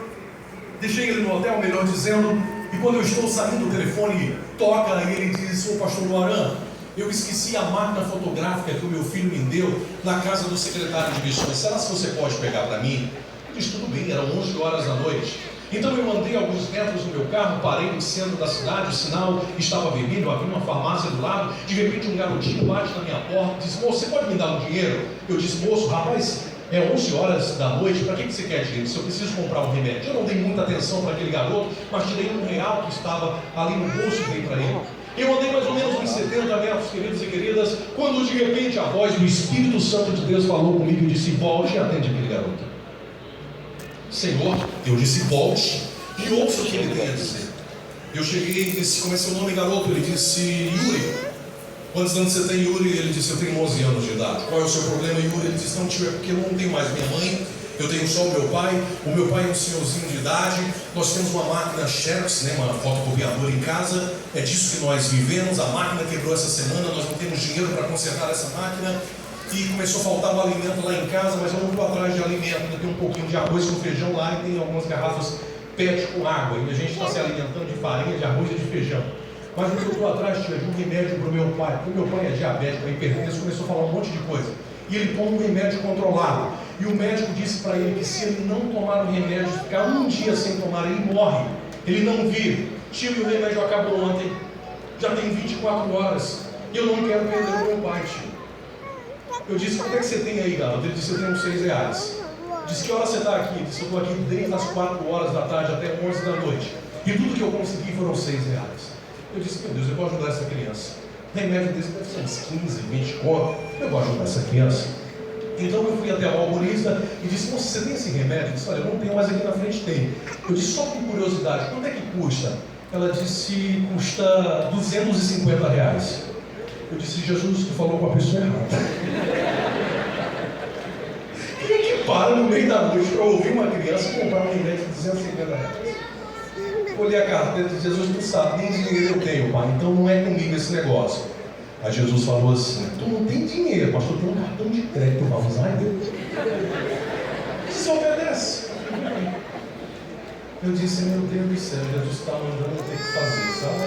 deixei ele no hotel, melhor dizendo. E quando eu estou saindo, o telefone toca e ele diz: ô pastor Luaran, eu esqueci a máquina fotográfica que o meu filho me deu na casa do secretário de missões. Será que você pode pegar para mim? Eu disse: tudo bem, eram 11 horas da noite. Então eu andei alguns metros no meu carro, parei no centro da cidade, o sinal estava vermelho, eu abri uma farmácia do lado. De repente um garotinho bate na minha porta e diz: moço, você pode me dar um dinheiro? Eu disse: moço, rapaz, é 11 horas da noite, para que você quer dinheiro? Se eu preciso comprar um remédio. Eu não dei muita atenção para aquele garoto, mas tirei R$1 que estava ali no bolso e dei para ele. Eu andei mais ou menos uns 70 metros, queridos e queridas, quando de repente a voz do Espírito Santo de Deus falou comigo e disse: volte e atende aquele garoto. Senhor, eu disse: volte e ouça o que ele tem a dizer. Eu cheguei e disse: como é seu nome, garoto? Ele disse: Yuri. Quantos anos você tem, Yuri? Ele disse: eu tenho 11 anos de idade. Qual é o seu problema, Yuri? Ele disse: não, tio, é porque eu não tenho mais minha mãe, eu tenho só o meu pai. O meu pai é um senhorzinho de idade. Nós temos uma máquina Xerox, uma fotocopiadora em casa. É disso que nós vivemos. A máquina quebrou essa semana, nós não temos dinheiro para consertar essa máquina. E começou a faltar um alimento lá em casa, mas eu não estou atrás de alimento. Ainda tem um pouquinho de arroz com feijão lá e tem algumas garrafas PET com água. E a gente está se alimentando de farinha, de arroz e de feijão. Mas o que eu estou atrás, tia, de um remédio para o meu pai. Porque o meu pai é diabético, é hipertenso, começou a falar um monte de coisa. E ele toma um remédio controlado. E o médico disse para ele que se ele não tomar o remédio, ficar um dia sem tomar, ele morre. Ele não vive. Tio, e o remédio acabou ontem. Já tem 24 horas. E eu não quero perder o meu pai, tio. Eu disse, quanto é que você tem aí, garoto? Ele disse, eu tenho R$6. Disse, que hora você está aqui? Disse, eu estou aqui desde as 4 horas da tarde até 11 da noite. E tudo que eu consegui foram R$6. Eu disse, meu Deus, eu vou ajudar essa criança. Remédio desse deve ser uns 15, 20 conto. Eu vou ajudar essa criança. Então eu fui até a balconista e disse, moça, você tem esse remédio? Eu disse, olha, eu não tenho, mas aqui na frente tem. Eu disse, só por curiosidade, quanto é que custa? Ela disse, custa R$250. Eu disse, Jesus, tu falou com a pessoa errada. Quem é que para no meio da noite para ouvir uma criança comprar um remédio de R$250? Olhei a carteira e disse, Jesus, tu sabe, nem dinheiro eu tenho, pai, então não é comigo esse negócio. Aí Jesus falou assim, tu não tem dinheiro, pastor, tem um cartão de crédito, vamos usar ele. Você obedece. Eu disse, meu Deus do céu, Jesus está mandando eu ter que fazer, sabe?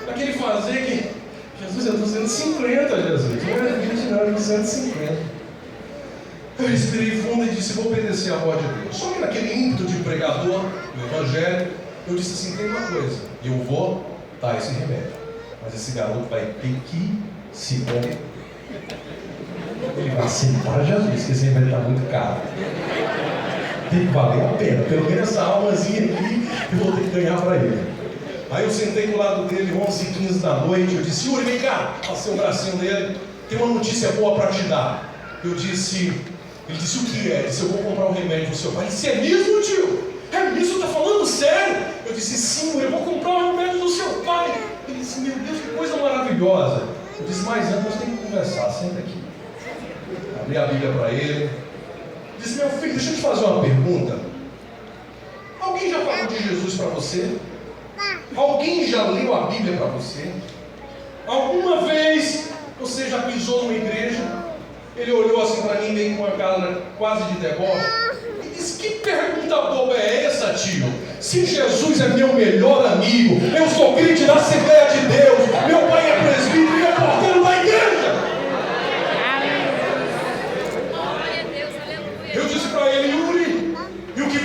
Aquele fazer que, Jesus, é 250, Jesus, não é 20, não, é 250. Eu respirei fundo e disse, vou obedecer a voz de Deus. Só que naquele ímpeto de pregador, do evangelho, eu disse assim, tem uma coisa, eu vou dar esse remédio, mas esse garoto vai ter que se converter. Ele vai aceitar Jesus, que esse remédio está muito caro. Tem que valer a pena, pelo menos essa almazinha aqui eu vou ter que ganhar para ele. Aí eu sentei do lado dele, 11h15 da noite, eu disse, Yuri, vem cá, passei o bracinho dele, tem uma notícia boa para te dar. Eu disse, ele disse, o que é? Ele disse, eu vou comprar um remédio pro seu pai. Ele disse, é mesmo, tio? É mesmo? Tá falando sério? Eu disse, sim, eu vou comprar um remédio do seu pai. Ele disse, meu Deus, que coisa maravilhosa. Eu disse, mas antes nós temos que conversar, senta aqui. Abri a Bíblia para ele. Disse, meu filho, deixa eu te fazer uma pergunta. Alguém já falou de Jesus para você? Alguém já leu a Bíblia para você? Alguma vez você já pisou numa igreja? Ele olhou assim para mim, meio com uma cara quase de deboche. E disse, que pergunta boba é essa, tio? Se Jesus é meu melhor amigo, eu sou crente da Assembleia de Deus, meu pai é presbítero e é porteiro da igreja. Eu disse para ele, Yuri, e o que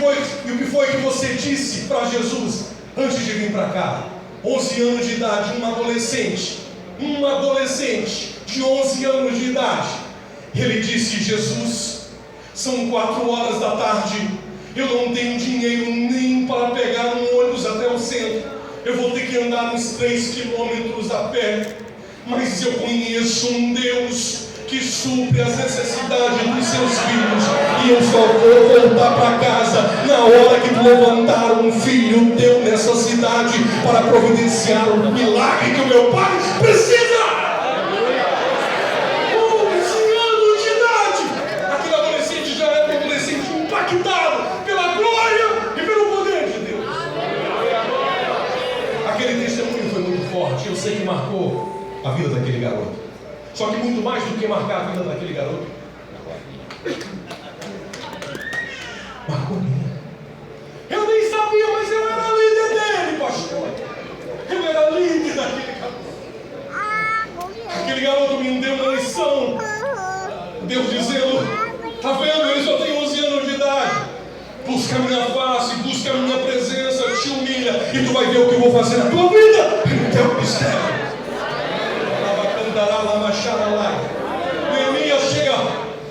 foi que você disse para Jesus antes de vir para cá? 11 anos de idade, uma adolescente de 11 anos de idade. Ele disse, Jesus, são 4 horas da tarde, eu não tenho dinheiro nem para pegar um ônibus até o centro, eu vou ter que andar uns 3 quilômetros a pé, mas eu conheço um Deus que supre as necessidades dos seus filhos, e eu só vou voltar para casa na hora que levantar um filho teu nessa cidade para providenciar o milagre que o meu pai precisa. 11 anos de idade, aquele adolescente já era um adolescente impactado pela glória e pelo poder de Deus. Aquele testemunho foi muito forte, eu sei que marcou a vida daquele garoto. Só que muito mais do que marcar a vida daquele garoto, marcou a minha. Eu nem sabia, mas eu era líder dele, pastor. Eu era líder daquele garoto. Aquele garoto me deu uma lição. Deus dizendo, tá vendo, ele só tem 11 anos de idade. Busca a minha face, busca a minha presença, te humilha, e tu vai ver o que eu vou fazer na tua vida e no teu mistério. Neemias chega,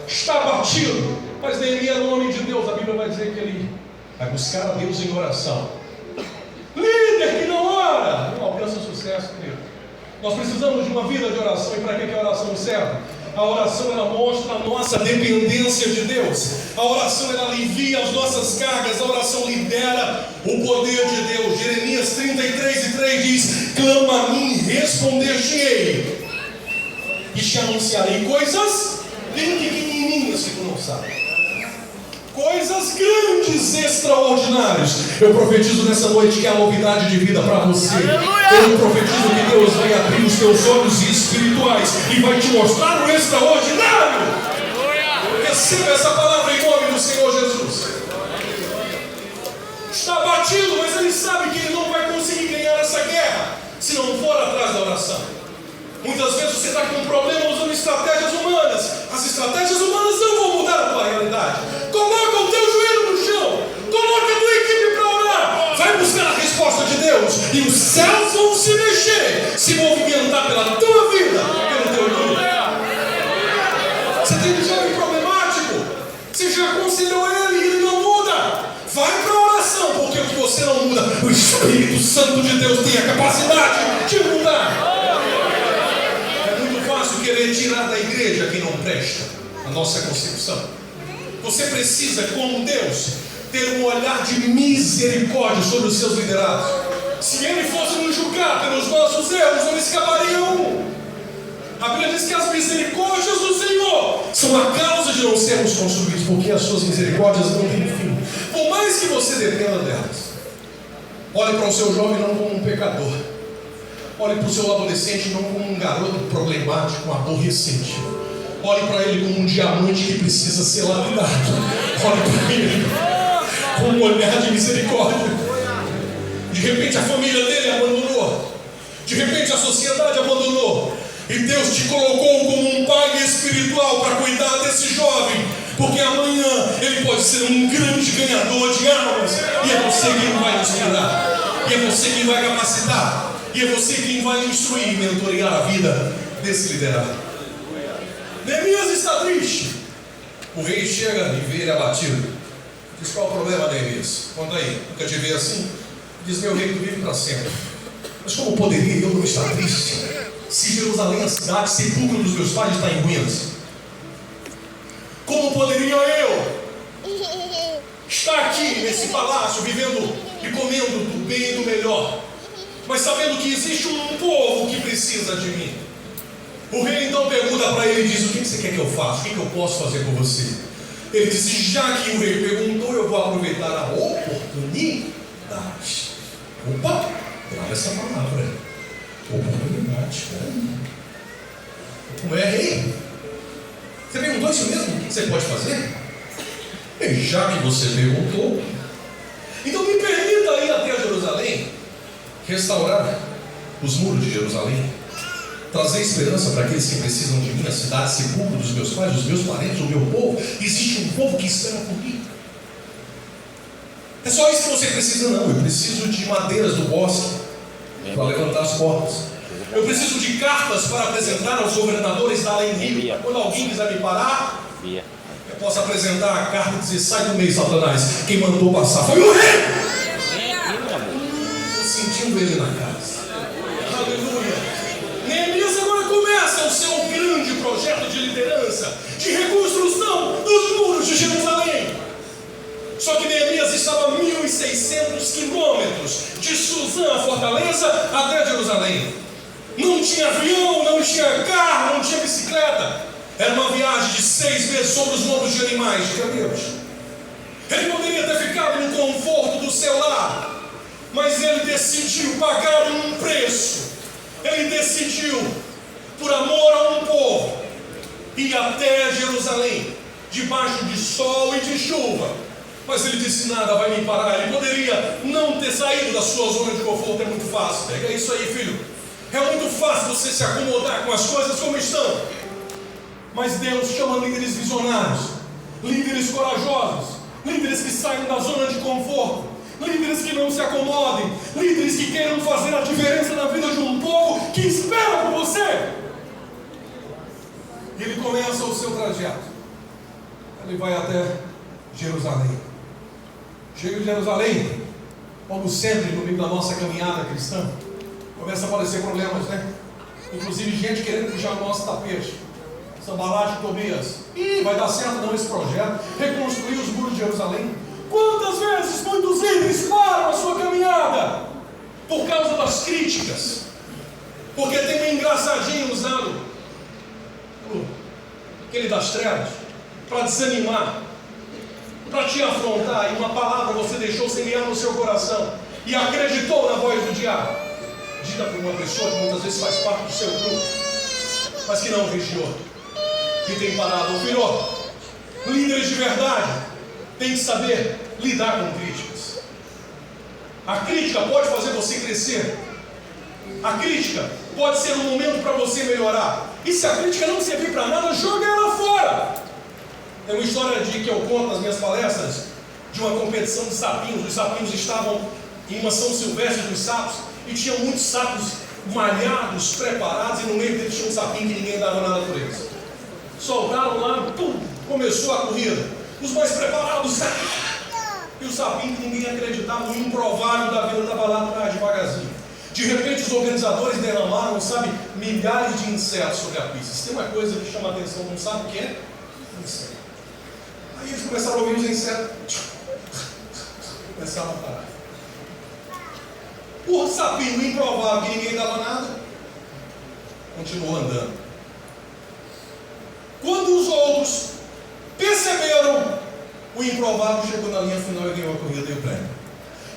está batido, mas Neemias, no nome de Deus, a Bíblia vai dizer que ele vai buscar a Deus em oração. Líder que não ora não alcança sucesso, querido. Nós precisamos de uma vida de oração. E para que a oração serve? A oração, ela mostra a nossa dependência de Deus. A oração, ela alivia as nossas cargas. A oração libera o poder de Deus. Jeremias 33:3 diz, clama a mim, responder-te-ei, e te anunciarei coisas bem pequenininhas que tu não sabes, coisas grandes, extraordinárias. Eu profetizo nessa noite que há novidade de vida para você. Eu profetizo que Deus vai abrir os teus olhos espirituais e vai te mostrar o extraordinário. Receba essa palavra em nome do Senhor Jesus. Está batido, mas ele sabe que ele não vai conseguir ganhar essa guerra se não for atrás da oração. Muitas vezes você está com um problema usando estratégias humanas. As estratégias humanas não vão mudar a tua realidade. Coloca o teu joelho no chão. Coloca a tua equipe para orar. Vai buscar a resposta de Deus. E os céus vão se mexer, se movimentar pela tua vida, pelo teu nome. Você tem um jovem problemático. Você já aconselhou ele e ele não muda. Vai para a oração, porque o que você não muda, o Espírito Santo de Deus tem a capacidade de mudar. Querer tirar da igreja quem não presta, a nossa concepção. Você precisa, como Deus, ter um olhar de misericórdia sobre os seus liderados. Se Ele fosse nos julgar pelos nossos erros, não escaparia um. A Bíblia diz que as misericórdias do Senhor são a causa de não sermos consumidos, porque as suas misericórdias não têm fim. Por mais que você dependa delas, olhe para o seu jovem não como um pecador. Olhe para o seu adolescente não como um garoto problemático, um aborrecente. Olhe para ele como um diamante que precisa ser lapidado. Olhe para ele com um olhar de misericórdia. De repente a família dele abandonou. De repente a sociedade abandonou. E Deus te colocou como um pai espiritual para cuidar desse jovem. Porque amanhã ele pode ser um grande ganhador de almas. E é você quem vai inspirar. E é você quem vai capacitar. E é você quem vai instruir e mentorear a vida desse liderado. Neemias está triste. O rei chega e vê ele abatido. Diz: qual o problema, Neemias? Conta aí, nunca te vi assim. Diz: meu rei, tu vive para sempre. Mas como poderia eu não estar triste se Jerusalém, a cidade, sepulcro dos meus pais, está em ruínas? Como poderia eu estar aqui nesse palácio, vivendo e comendo do bem e do melhor, mas sabendo que existe um povo que precisa de mim? O rei então pergunta para ele e diz: o que você quer que eu faça? O que eu posso fazer por você? Ele disse: já que o rei perguntou, eu vou aproveitar a oportunidade. Opa, grava essa palavra. Oportunidade. Como é, rei? Você perguntou isso mesmo? O que você pode fazer? E já que você perguntou, então me permita ir até Jerusalém, restaurar os muros de Jerusalém, trazer esperança para aqueles que precisam de mim, a cidade, sepulcro dos meus pais, dos meus parentes, o meu povo. Existe um povo que espera por mim. É só isso que você precisa? Não, eu preciso de madeiras do bosque para levantar as portas. Eu preciso de cartas para apresentar aos governadores da além rio. Quando alguém quiser me parar, eu posso apresentar a carta e dizer: sai do meio, Satanás. Quem mandou passar foi o rei. Estou sentindo ele na casa. Aleluia. Neemias agora começa o seu grande projeto de liderança, de reconstrução dos muros de Jerusalém. Só que Neemias estava a 1.600 quilômetros de Suzã, a fortaleza, até Jerusalém. Não tinha avião, não tinha carro, não tinha bicicleta. Era uma viagem de 6 meses sobre os lombos de animais, de camelos. Ele poderia ter ficado no conforto do seu lar, mas ele decidiu pagar um preço. Ele decidiu, por amor a um povo, ir até Jerusalém, debaixo de sol e de chuva. Mas ele disse: nada vai me parar. Ele poderia não ter saído da sua zona de conforto. É muito fácil. Pega isso aí, filho. É muito fácil você se acomodar com as coisas como estão. Mas Deus chama líderes visionários, líderes corajosos, líderes que saem da zona de conforto, líderes que não se acomodem, líderes que queiram fazer a diferença na vida de um povo que espera por você. E ele começa o seu trajeto. Ele vai até Jerusalém. Chega em Jerusalém, como sempre no meio da nossa caminhada cristã, começa a aparecer problemas, né? Inclusive gente querendo puxar o nosso tapete. Sambalate e Tobias: ih, vai dar certo não esse projeto, reconstruir os muros de Jerusalém. Quantas vezes muitos líderes param a sua caminhada por causa das críticas? Porque tem um engraçadinho usado, aquele das trevas, para desanimar, para te afrontar, e uma palavra você deixou semear no seu coração e acreditou na voz do diabo, dita por uma pessoa que muitas vezes faz parte do seu grupo, mas que não vigiou, que tem parado. Filho, líderes de verdade têm que saber lidar com críticas. A crítica pode fazer você crescer. A crítica pode ser um momento para você melhorar. E se a crítica não servir para nada, joga ela fora. Tem uma história que eu conto nas minhas palestras, de uma competição de sapinhos. Os sapinhos estavam em uma São Silvestre dos sapos, e tinham muitos sapos malhados, preparados, e no meio deles tinha um sapinho que ninguém dava nada por eles. Soltaram lá, pum, começou a corrida. Os mais preparados, e o sapinho que ninguém acreditava, o improvável da vida, estava lá atrás, devagarzinho. De repente os organizadores derramaram, milhares de insetos sobre a pista. Se tem uma coisa que chama a atenção, não sabe o que é? Inseto. Aí eles começaram a ouvir os insetos. Começaram a parar. O sapinho improvável, que ninguém dava nada, continuou andando. Quando os outros perceberam, o improvável chegou na linha final e ganhou a corrida e o prêmio.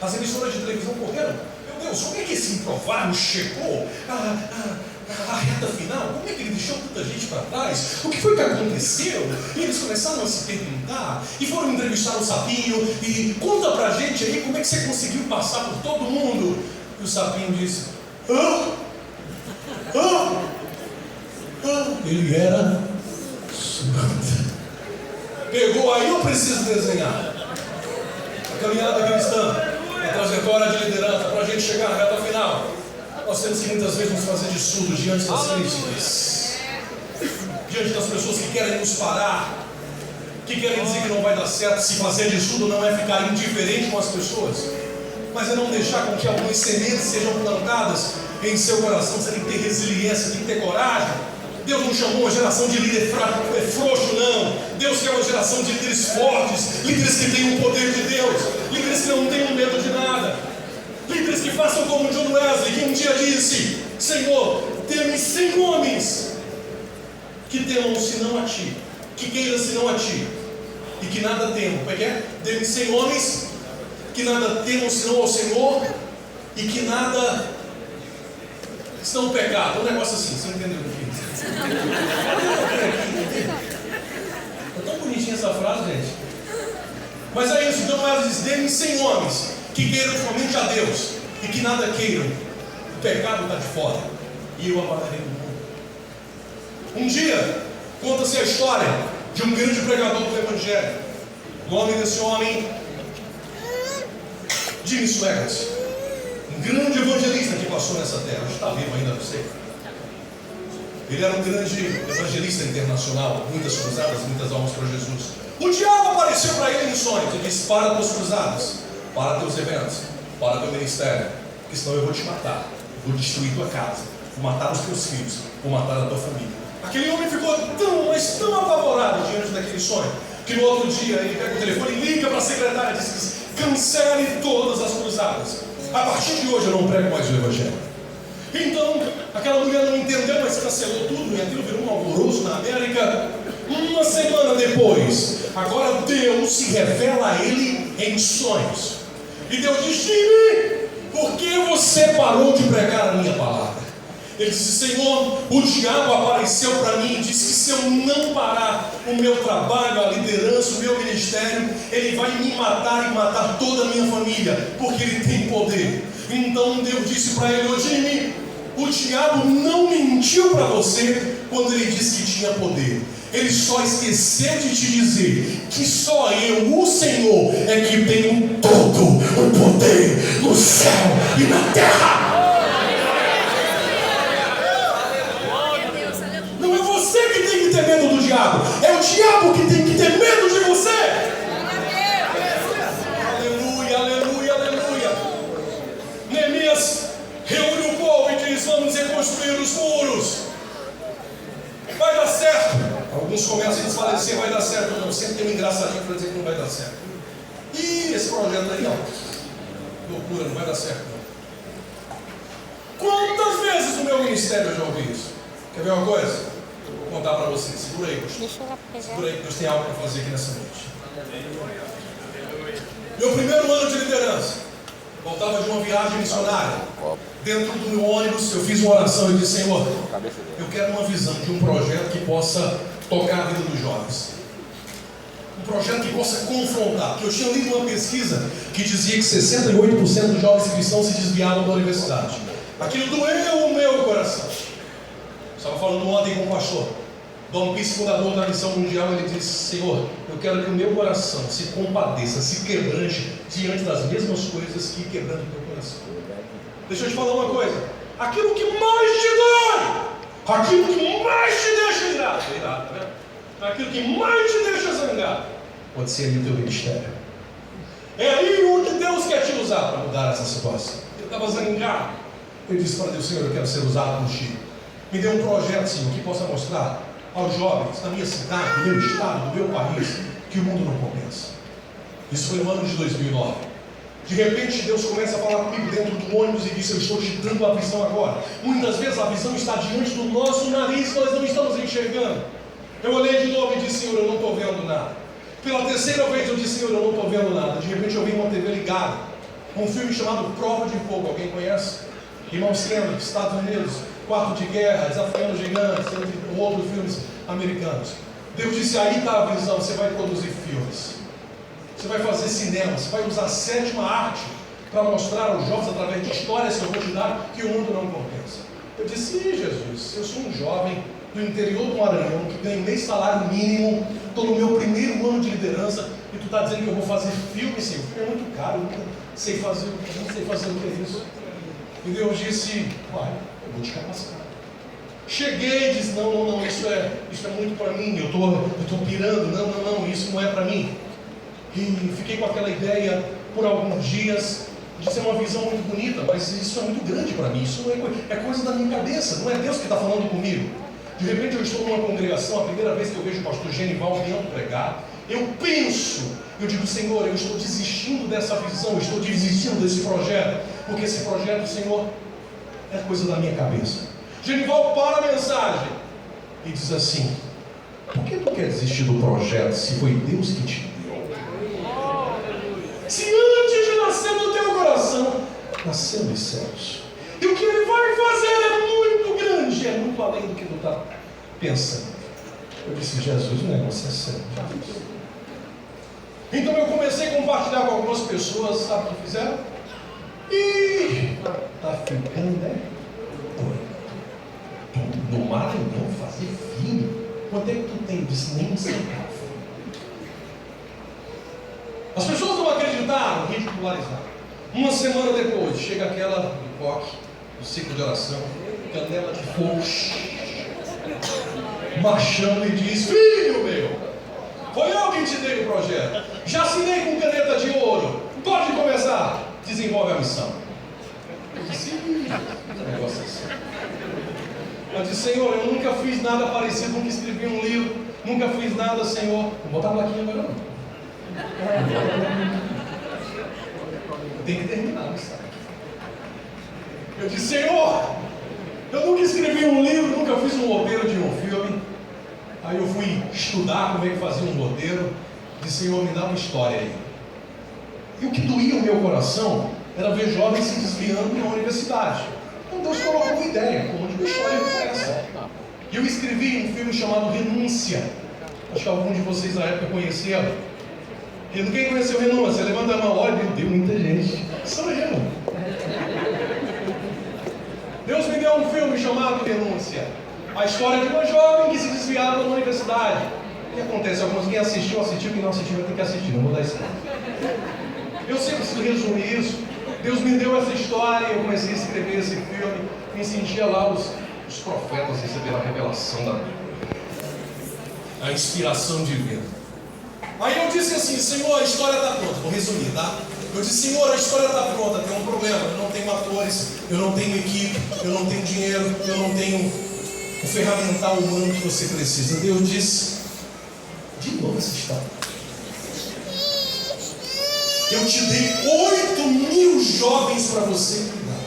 As emissoras de televisão correram. Meu Deus, como é que esse improvável chegou à reta final? Como é que ele deixou tanta gente para trás? O que foi que aconteceu? E eles começaram a se perguntar e foram entrevistar o sapinho e conta pra gente aí como é que você conseguiu passar por todo mundo. E o sapinho disse: ele era surdo. Pegou aí, eu preciso desenhar a caminhada cristã, a trajetória de liderança para a gente chegar na reta final. Nós temos que muitas vezes nos fazer de surdo diante das críticas, diante das pessoas que querem nos parar, que querem dizer que não vai dar certo. Se fazer de surdo não é ficar indiferente com as pessoas, mas é não deixar com que algumas sementes sejam plantadas em seu coração. Você tem que ter resiliência, tem que ter coragem. Deus não chamou uma geração de líder frouxo, não. Deus quer uma geração de líderes fortes, líderes que tenham o poder de Deus, líderes que não tenham medo de nada, líderes que façam como John Wesley, que um dia disse: Senhor, dê-me 100 homens que temam senão a Ti, que queiram senão a Ti, e que nada temam. Como é que é? Dê-me 100 homens que nada temam senão ao Senhor, e que nada estão pecado. Um negócio assim, você entendeu o que é? É tão bonitinha essa frase, gente. Mas é isso, então ela diz: dê-me 100 homens que queiram somente a Deus e que nada queiram. O pecado está de fora e eu apagarei do mundo. Um dia, conta-se a história de um grande pregador do Evangelho. O nome desse homem, Jimmy Swaggart, um grande evangelista que passou nessa terra. Está vivo ainda, não sei. Ele era um grande evangelista internacional, muitas cruzadas, muitas almas para Jesus. O diabo apareceu para ele em sonhos e disse: para tuas cruzadas, para teus eventos, para teu ministério, porque senão eu vou te matar, vou destruir tua casa, vou matar os teus filhos, vou matar a tua família. Aquele homem ficou mas tão apavorado diante daquele sonho, que no outro dia ele pega o telefone e liga para a secretária e diz: cancele todas as cruzadas, a partir de hoje eu não prego mais o Evangelho. Então, aquela mulher não entendeu, mas cancelou tudo, e aquilo virou um alvoroço na América. Uma semana depois, agora Deus se revela a ele em sonhos. E Deus diz: Jimmy, por que você parou de pregar a minha palavra? Ele disse: Senhor, o diabo apareceu para mim e disse que se eu não parar o meu trabalho, a liderança, o meu ministério, ele vai me matar e matar toda a minha família, porque ele tem poder. Então Deus disse para ele: ô Jimmy, o diabo não mentiu para você quando ele disse que tinha poder. Ele só esqueceu de te dizer que só eu, o Senhor, é que tenho todo o poder no céu e na terra. Não é você que tem que ter medo do diabo, é o diabo que tem que ter medo de você. Aleluia, aleluia, aleluia. Neemias reúne o povo e diz: vamos reconstruir os muros. Vai dar certo. Alguns começam a desfalecer: vai dar certo. Não, sempre tem um engraçadinho para dizer que não vai dar certo. Ih, esse projeto aí, ó, loucura, não vai dar certo não. Quantas vezes no meu ministério eu já ouvi isso? Quer ver uma coisa? Vou contar para vocês. Segura aí, segura aí, que Deus tem algo para fazer aqui nessa noite. Meu primeiro ano de liderança, voltava de uma viagem missionária. Dentro do meu ônibus, eu fiz uma oração e disse: Senhor, eu quero uma visão de um projeto que possa tocar a vida dos jovens. Um projeto que possa confrontar. Porque eu tinha lido uma pesquisa que dizia que 68% dos jovens cristãos se desviavam da universidade. Aquilo doeu o meu coração. Estava falando ontem com o pastor Dom Pis, fundador da Missão Mundial. Ele disse: Senhor, eu quero que o meu coração se compadeça, se quebrante diante das mesmas coisas que quebrando o teu coração. Deixa eu te falar uma coisa: aquilo que mais te dói, aquilo que mais te deixa irado, né? Aquilo que mais te deixa zangado, pode ser ali o teu ministério. É aí onde Deus quer te usar para mudar essa situação. Eu estava zangado. Eu disse para Deus: Senhor, eu quero ser usado por ti. Me dê um projeto, Senhor, que possa mostrar aos jovens da minha cidade, do meu estado, do meu país, que o mundo não compensa. Isso foi no ano de 2009. De repente Deus começa a falar comigo dentro do ônibus e diz: eu estou te dando a visão agora. Muitas vezes a visão está diante do nosso nariz, nós não estamos enxergando. Eu olhei de novo e disse: Senhor, eu não estou vendo nada. Pela terceira vez eu disse: Senhor, eu não estou vendo nada. De repente eu vi uma TV ligada, um filme chamado Prova de Fogo. Alguém conhece? Irmãos Kennedy, Estados Unidos, Quarto de Guerra, Desafiando Gigantes, entre outros filmes americanos. Deus disse: aí está a visão, você vai produzir filmes, você vai fazer cinema, você vai usar a sétima arte para mostrar aos jovens, através de histórias que eu vou te dar, que o mundo não compensa. Eu disse: Jesus, eu sou um jovem do interior do Maranhão, que ganho meio salário mínimo, estou no meu primeiro ano de liderança, e tu está dizendo que eu vou fazer filme, Senhor? É muito caro, eu não sei fazer o que é isso. E Deus disse: vai, eu vou te capacitar. Cheguei e disse: não, isso é muito para mim, eu estou pirando, não, isso não é para mim. E fiquei com aquela ideia por alguns dias. Disse: é uma visão muito bonita, mas isso é muito grande para mim, isso não é coisa da minha cabeça, não é Deus que está falando comigo. De repente eu estou numa congregação, a primeira vez que eu vejo o pastor Genival Bianco pregar, eu digo: Senhor, eu estou desistindo dessa visão, eu estou desistindo desse projeto, porque esse projeto, Senhor, é coisa da minha cabeça. Genival para a mensagem e diz assim: por que tu quer desistir do projeto se foi Deus que te deu? Se antes de nascer no teu coração, nasceu dos céus. E o que Ele vai fazer é muito grande, é muito além do que tu está pensando. Eu disse: Jesus, o negócio é sério. Então eu comecei a compartilhar com algumas pessoas. Sabe o que fizeram? E está ficando, né? No Maranhão fazer filho? Quanto é que tu tem? Eu disse: nem um centavo. As pessoas não acreditaram, ridicularizaram. Uma semana depois, chega aquela do coque, do ciclo de oração, canela de fogo, marchando e diz: filho meu, foi eu quem te dei o projeto, já assinei com caneta de ouro, pode começar, desenvolve a missão. Eu disse: negócio assim. Eu disse: Senhor, eu nunca fiz nada parecido, nunca escrevi um livro, nunca fiz nada, Senhor. Não botar a plaquinha agora não. Tem que terminar, sabe? Eu disse: Senhor, eu nunca escrevi um livro, nunca fiz um roteiro de um filme. Aí eu fui estudar como é que fazia um roteiro. Disse: Senhor, me dá uma história aí. E o que doía o meu coração era ver jovens se desviando na universidade. Então Deus colocou uma ideia, como de uma história como essa. E eu escrevi um filme chamado Renúncia. Acho que alguns de vocês na época conheceram. Quem conheceu Renúncia? Levanta a mão. Olha, meu Deus, muita gente. Sou eu. Deus me deu um filme chamado Renúncia. A história de uma jovem que se desviava na universidade. O que acontece? Quem assistiu, quem não assistiu vai ter que assistir. Não vou dar spoiler. Eu sempre preciso resumir isso. Deus me deu essa história, eu comecei a escrever esse filme, me sentia lá os profetas recebendo a revelação da Bíblia, a inspiração divina. Aí eu disse assim: Senhor, a história está pronta. Vou resumir, tá? Eu disse: Senhor, a história está pronta, tem um problema, eu não tenho atores, eu não tenho equipe, eu não tenho dinheiro, eu não tenho o ferramental humano que você precisa. Deus disse: de novo essa história. Eu te dei 8.000 jovens para você cuidar.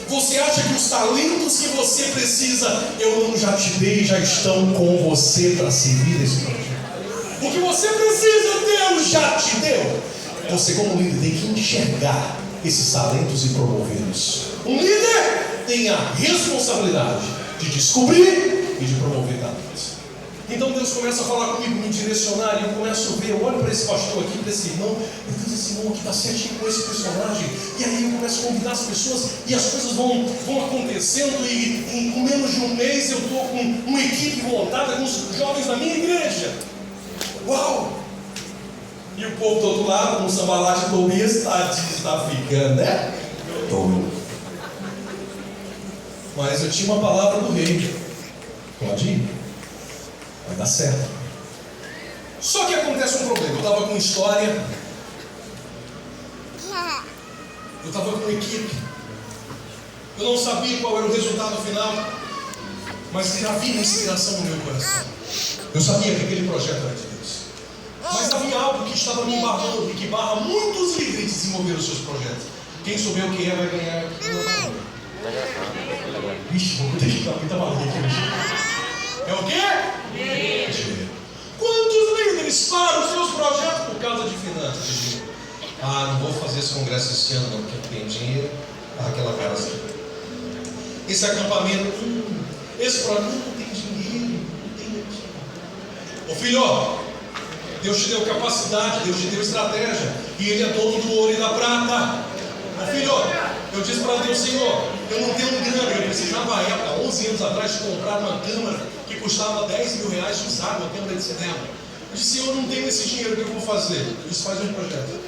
Você acha que os talentos que você precisa, eu não já te dei, já estão com você para servir esse projeto. O que você precisa, Deus já te deu. Você, como líder, tem que enxergar esses talentos e promovê-los. Um líder tem a responsabilidade de descobrir e de promover talentos. Então Deus começa a falar comigo, me direcionar, e eu começo a ver, eu olho para esse pastor aqui, para esse irmão, eu digo, esse irmão aqui está certinho com esse personagem, e aí eu começo a convidar as pessoas, e as coisas vão acontecendo, e com menos de um mês eu estou com uma equipe montada com os jovens da minha igreja. Uau! E o povo do outro lado, com o Sambalate e Tobias, está ficando, né? Mas eu tinha uma palavra do rei. Pode ir, vai dar certo. Só que acontece um problema. Eu estava com história, eu estava com equipe, eu não sabia qual era o resultado final, mas havia inspiração no meu coração. Eu sabia que aquele projeto era de Deus, mas havia algo que estava me barrando e que barra muitos líderes de desenvolver os seus projetos. Quem souber o que é vai ganhar. Vixe, vou ter que dar muita maluca aqui hoje. É o quê? Dinheiro. Quantos líderes param os seus projetos por causa de finanças? Não vou fazer esse congresso esse ano não, porque tem dinheiro. Aquela cara assim. Esse acampamento, esse projeto, não tem dinheiro, não tem dinheiro. Ô filho, Deus te deu capacidade, Deus te deu estratégia, e Ele é dono do ouro e da prata. Ô filho, eu disse para Deus, Senhor, eu não tenho grana, eu precisava, à época, 11 anos atrás, comprar uma câmera que custava 10 mil reais usada, uma câmera de cinema. Eu disse, Senhor, eu não tenho esse dinheiro, o que eu vou fazer? Eu disse, faz um projeto.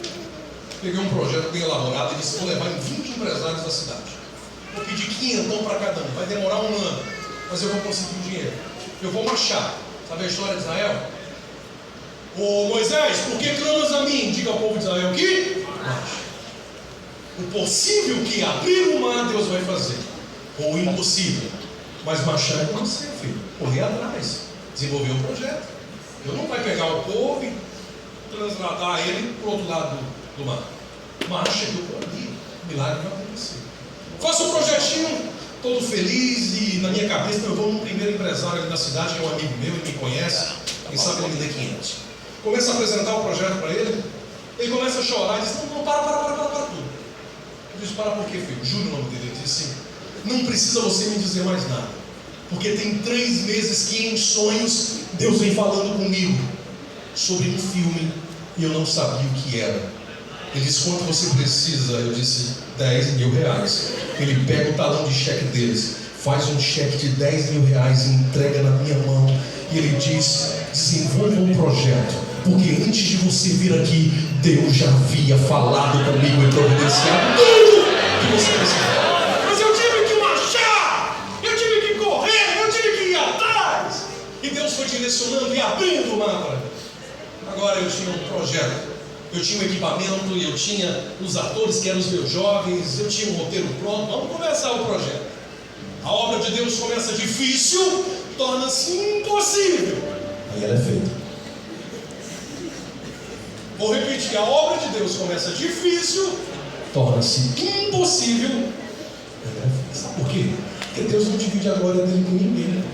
Peguei um projeto bem elaborado e disse, vou levar em 20 empresários da cidade. Vou pedir 500 para cada um, vai demorar um ano, mas eu vou conseguir o dinheiro. Eu vou marchar. Sabe a história de Israel? Ô Moisés, por que clamas a mim? Diga ao povo de Israel que marche. O possível que abrir o mar, Deus vai fazer. Ou o impossível. Mas marchar é com você, filho. Correr atrás. Desenvolver um projeto. Eu não vai pegar o povo e transladar ele para o outro lado do mar. Marcha que eu vou ali. O milagre vai acontecer. Faço um projetinho, todo feliz, e na minha cabeça eu vou no primeiro empresário ali da cidade, que é um amigo meu, ele me conhece, quem sabe ele me dê 500. Começo a apresentar o projeto para ele, ele começa a chorar e diz, não, para tudo. Eu disse, para por quê, filho? Juro o nome dele. Ele disse assim, não precisa você me dizer mais nada, porque tem 3 meses que em sonhos Deus vem falando comigo sobre um filme e eu não sabia o que era. Ele disse, quanto você precisa? Eu disse, 10 mil reais. Ele pega o talão de cheque deles, faz um cheque de 10 mil reais e entrega na minha mão. E ele diz, desenvolva um projeto, porque antes de você vir aqui, Deus já havia falado comigo e providenciado tudo que você precisava. Mas eu tive que marchar, eu tive que correr, eu tive que ir atrás. E Deus foi direcionando e abrindo o mapa. Agora eu tinha um projeto. Eu tinha um equipamento, eu tinha os atores que eram os meus jovens, eu tinha um roteiro pronto, vamos começar o projeto. A obra de Deus começa difícil, torna-se impossível. Aí ela é feita. Vou repetir, a obra de Deus começa difícil, torna-se impossível. Aí ela é feita. Sabe por quê? Porque Deus não divide a glória dele com ninguém.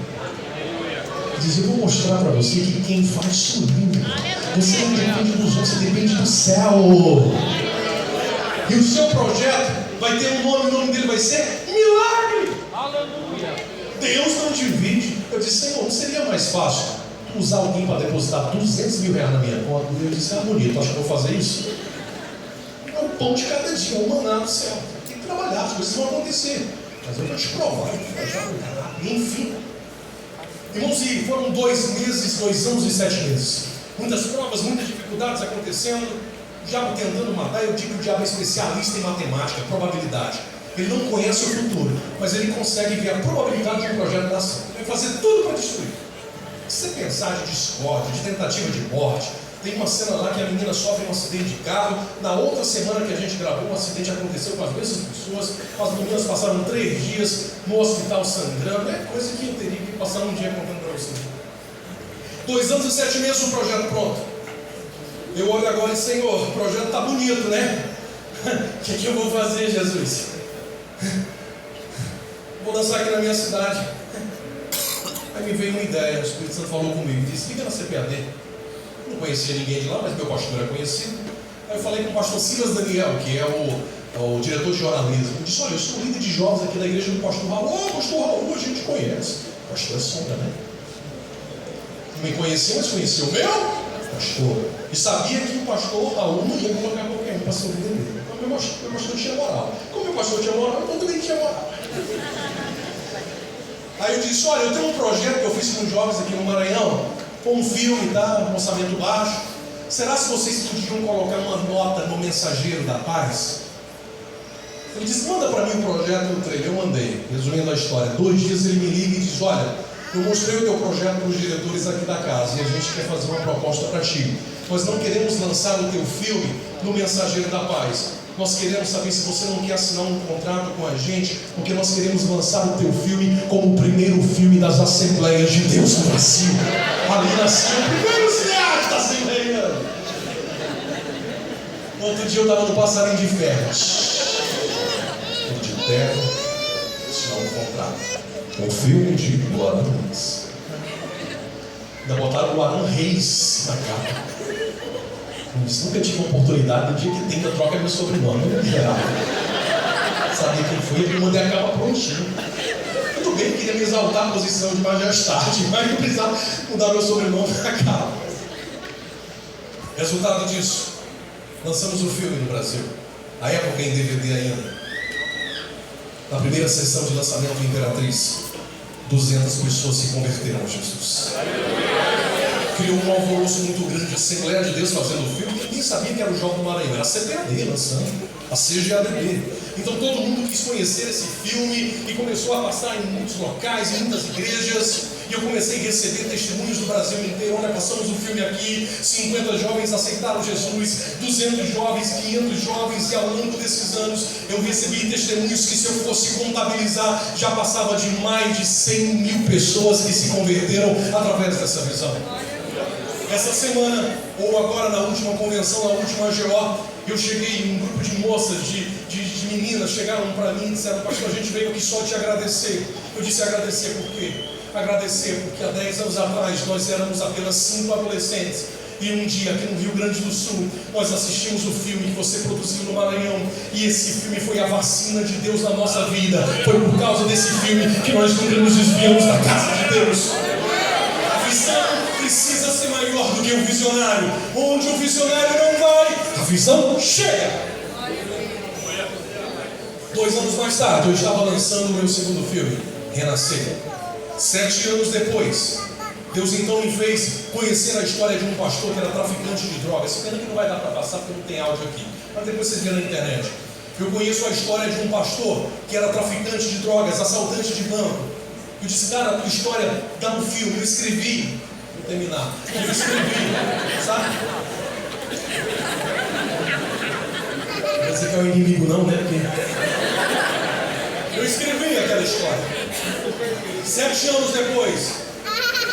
Diz, eu vou mostrar para você que quem faz sou eu. Você não depende dos outros, você depende do céu. E o seu projeto vai ter um nome, o nome dele vai ser milagre. Aleluia. Deus não divide. Eu disse, Senhor, não seria mais fácil tu usar alguém para depositar 200 mil reais na minha conta? E eu disse, bonito, acho que eu vou fazer isso? É o pão de cada dia, é o maná do céu. Tem que trabalhar, as coisas vão acontecer. Mas eu vou te provar, enfim. Irmãos, e foram 2 meses, 2 anos e 7 meses. Muitas provas, muitas dificuldades acontecendo. O diabo tentando matar. Eu digo que o diabo é especialista em matemática, probabilidade. Ele não conhece o futuro, mas ele consegue ver a probabilidade de um projeto da ação. Ele vai fazer tudo para destruir. Se você pensar de discórdia, de tentativa de morte, tem uma cena lá que a menina sofre um acidente de carro. Na outra semana que a gente gravou, um acidente aconteceu com as mesmas pessoas. As meninas passaram 3 dias no hospital sangrando. É coisa que eu teria que passar um dia contando para você. 2 anos e 7 meses o projeto pronto. Eu olho agora e Senhor, o projeto está bonito, né? O que eu vou fazer, Jesus? Vou lançar aqui na minha cidade. Aí me veio uma ideia, o Espírito Santo falou comigo, disse, liga na CPAD. Eu não conhecia ninguém de lá, mas meu pastor era conhecido. Aí eu falei com o pastor Silas Daniel, que é o diretor de jornalismo. Ele disse, olha, eu sou líder de jovens aqui da igreja do pastor Raul. Pastor Raul, a gente conhece. Pastor é sombra, né? Não me conhecia, mas conhecia o meu pastor. E sabia que o pastor Raul não ia colocar qualquer um para ser o líder dele. Então meu pastor tinha moral. Como meu pastor tinha moral, eu também tinha moral. Aí eu disse, olha, eu tenho um projeto que eu fiz com os jovens aqui no Maranhão, com um filme, tá? Um orçamento baixo. Será se vocês podiam colocar uma nota no Mensageiro da Paz? Ele disse, manda para mim o projeto no trailer. Eu mandei, resumindo a história. 2 dias ele me liga e diz, olha, eu mostrei o teu projeto para os diretores aqui da casa e a gente quer fazer uma proposta para ti. Nós não queremos lançar o teu filme no Mensageiro da Paz. Nós queremos saber se você não quer assinar um contrato com a gente, porque nós queremos lançar o teu filme como o primeiro filme das Assembleias de Deus no Brasil. Ali nasceu o primeiro cineasta assembleiano. Outro dia eu estava no Passarinho de Ferro. Tudo de terra, assinar um contrato. Um filme de Guarã Reis. Ainda botaram o Guarã Reis na capa. Nunca tive uma oportunidade, no dia que tem, eu troca meu sobrenome. Eu não geral. Sabia quem foi, eu mandei a capa prontinho. Tudo bem, queria me exaltar a posição de majestade, mas eu precisava mudar meu sobrenome na capa. Resultado disso, lançamos o filme no Brasil. A época em DVD ainda. Na primeira sessão de lançamento do Imperatriz, 200 pessoas se converteram a Jesus. Criou um alvoroço muito grande, a Assembleia de Deus fazendo o filme. Ninguém sabia que era o Jogo do Maranhão, era a CPAD lançando, a CGADB. Então todo mundo quis conhecer esse filme e começou a passar em muitos locais, em muitas igrejas. E eu comecei a receber testemunhos do Brasil inteiro. Olha, passamos o filme aqui, 50 jovens aceitaram Jesus, 200 jovens, 500 jovens. E ao longo desses anos eu recebi testemunhos que, se eu fosse contabilizar, já passava de mais de 100.000 pessoas que se converteram através dessa visão. Essa semana, ou agora na última convenção, na última AGO, eu cheguei em um grupo de moças, de meninas, chegaram para mim e disseram, pastor, a gente veio aqui só te agradecer. Eu disse, agradecer por quê? Agradecer porque há 10 anos atrás nós éramos apenas 5 adolescentes. E um dia, aqui no Rio Grande do Sul, nós assistimos o filme que você produziu no Maranhão. E esse filme foi a vacina de Deus na nossa vida. Foi por causa desse filme que nós nunca nos desviamos da casa de Deus. A visão precisa ser maior do que o visionário. Onde o visionário não vai, a visão chega. 2 anos mais tarde, eu estava lançando o meu segundo filme, Renascer. 7 anos depois, Deus então me fez conhecer a história de um pastor que era traficante de drogas. Pena que não vai dar para passar porque não tem áudio aqui, mas depois vocês verão na internet. Eu conheço a história de um pastor que era traficante de drogas, assaltante de banco. Eu disse, cara, a tua história dá um filme. Eu escrevi, vou terminar. Eu escrevi, sabe? Não vai dizer que é o inimigo não, né? Eu escrevi aquela história. 7 anos depois,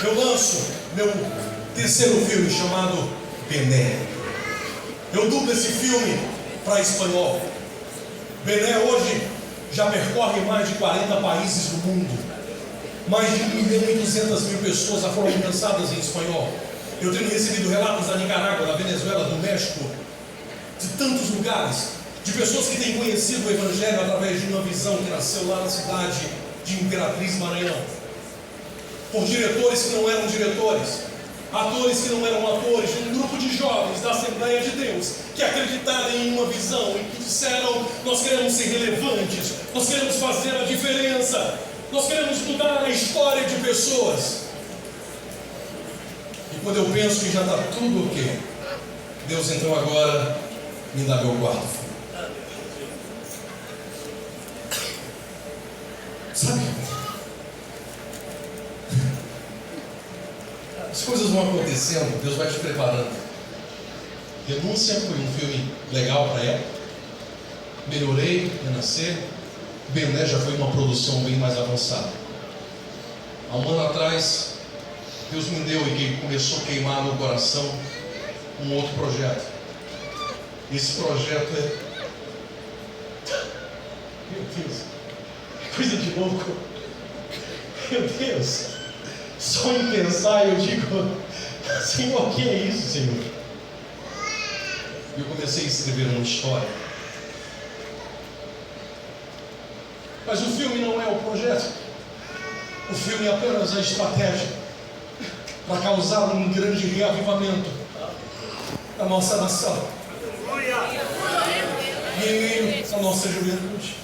eu lanço meu terceiro filme chamado Bené. Eu dublo esse filme para espanhol. Bené hoje já percorre mais de 40 países do mundo. Mais de 1.200.000 pessoas já foram alcançadas em espanhol. Eu tenho recebido relatos da Nicarágua, da Venezuela, do México, de tantos lugares, de pessoas que têm conhecido o Evangelho através de uma visão que nasceu lá na cidade de Imperatriz, Maranhão. Por diretores que não eram diretores, atores que não eram atores, de um grupo de jovens da Assembleia de Deus que acreditaram em uma visão e que disseram, nós queremos ser relevantes, nós queremos fazer a diferença, nós queremos mudar a história de pessoas. E quando eu penso que já está tudo ok, Deus então agora me dá meu quarto filho. Sabe? As coisas vão acontecendo, Deus vai te preparando. Renúncia foi um filme legal para a época. Melhorei, Renascer. Bené já foi uma produção bem mais avançada. Há um ano atrás, Deus me deu e começou a queimar no coração um outro projeto. Esse projeto é... Meu Deus, que coisa de louco. Meu Deus, só em pensar eu digo, Senhor, o que é isso, Senhor? E eu comecei a escrever uma história. Mas o filme não é o projeto. O filme é apenas a estratégia. para causar um grande reavivamento na nossa nação e em meio à nossa juventude.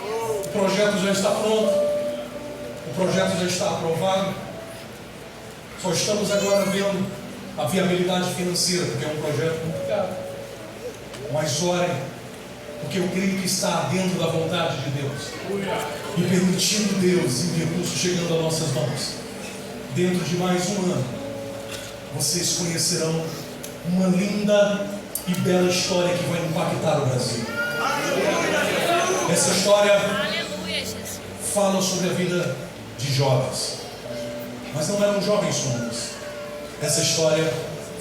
O projeto já está pronto, o projeto já está aprovado, só estamos agora vendo a viabilidade financeira, porque é um projeto muito caro. Mas orem, porque eu creio que está dentro da vontade de Deus e permitindo Deus e o recurso chegando às nossas mãos. Dentro de mais um ano, vocês conhecerão uma linda e bela história que vai impactar o Brasil. Essa história fala sobre a vida de jovens, mas não eram jovens comuns. Essa história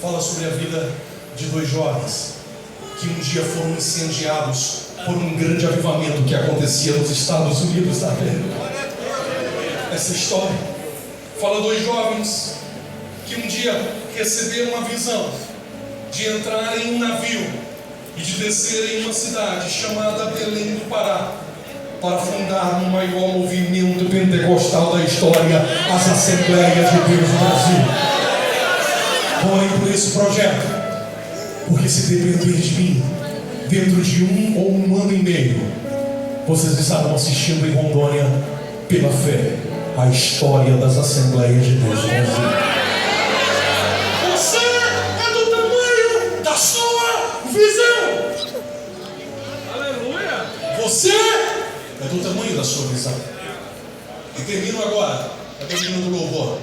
fala sobre a vida de dois jovens que um dia foram incendiados por um grande avivamento que acontecia nos Estados Unidos da América. Essa história fala dois jovens que um dia receberam uma visão de entrar em um navio e de descer em uma cidade chamada Belém do Pará, para fundar o maior movimento pentecostal da história, as Assembleias de Deus no Brasil. Orem por esse projeto, porque se depender de mim, dentro de 1 ou 1 ano e meio, vocês estarão assistindo em Rondônia, pela fé, a história das Assembleias de Deus no Brasil. Você é do tamanho da sua visão. Aleluia! Você é do tamanho da sua visão. E termino agora, é o menino do louvor.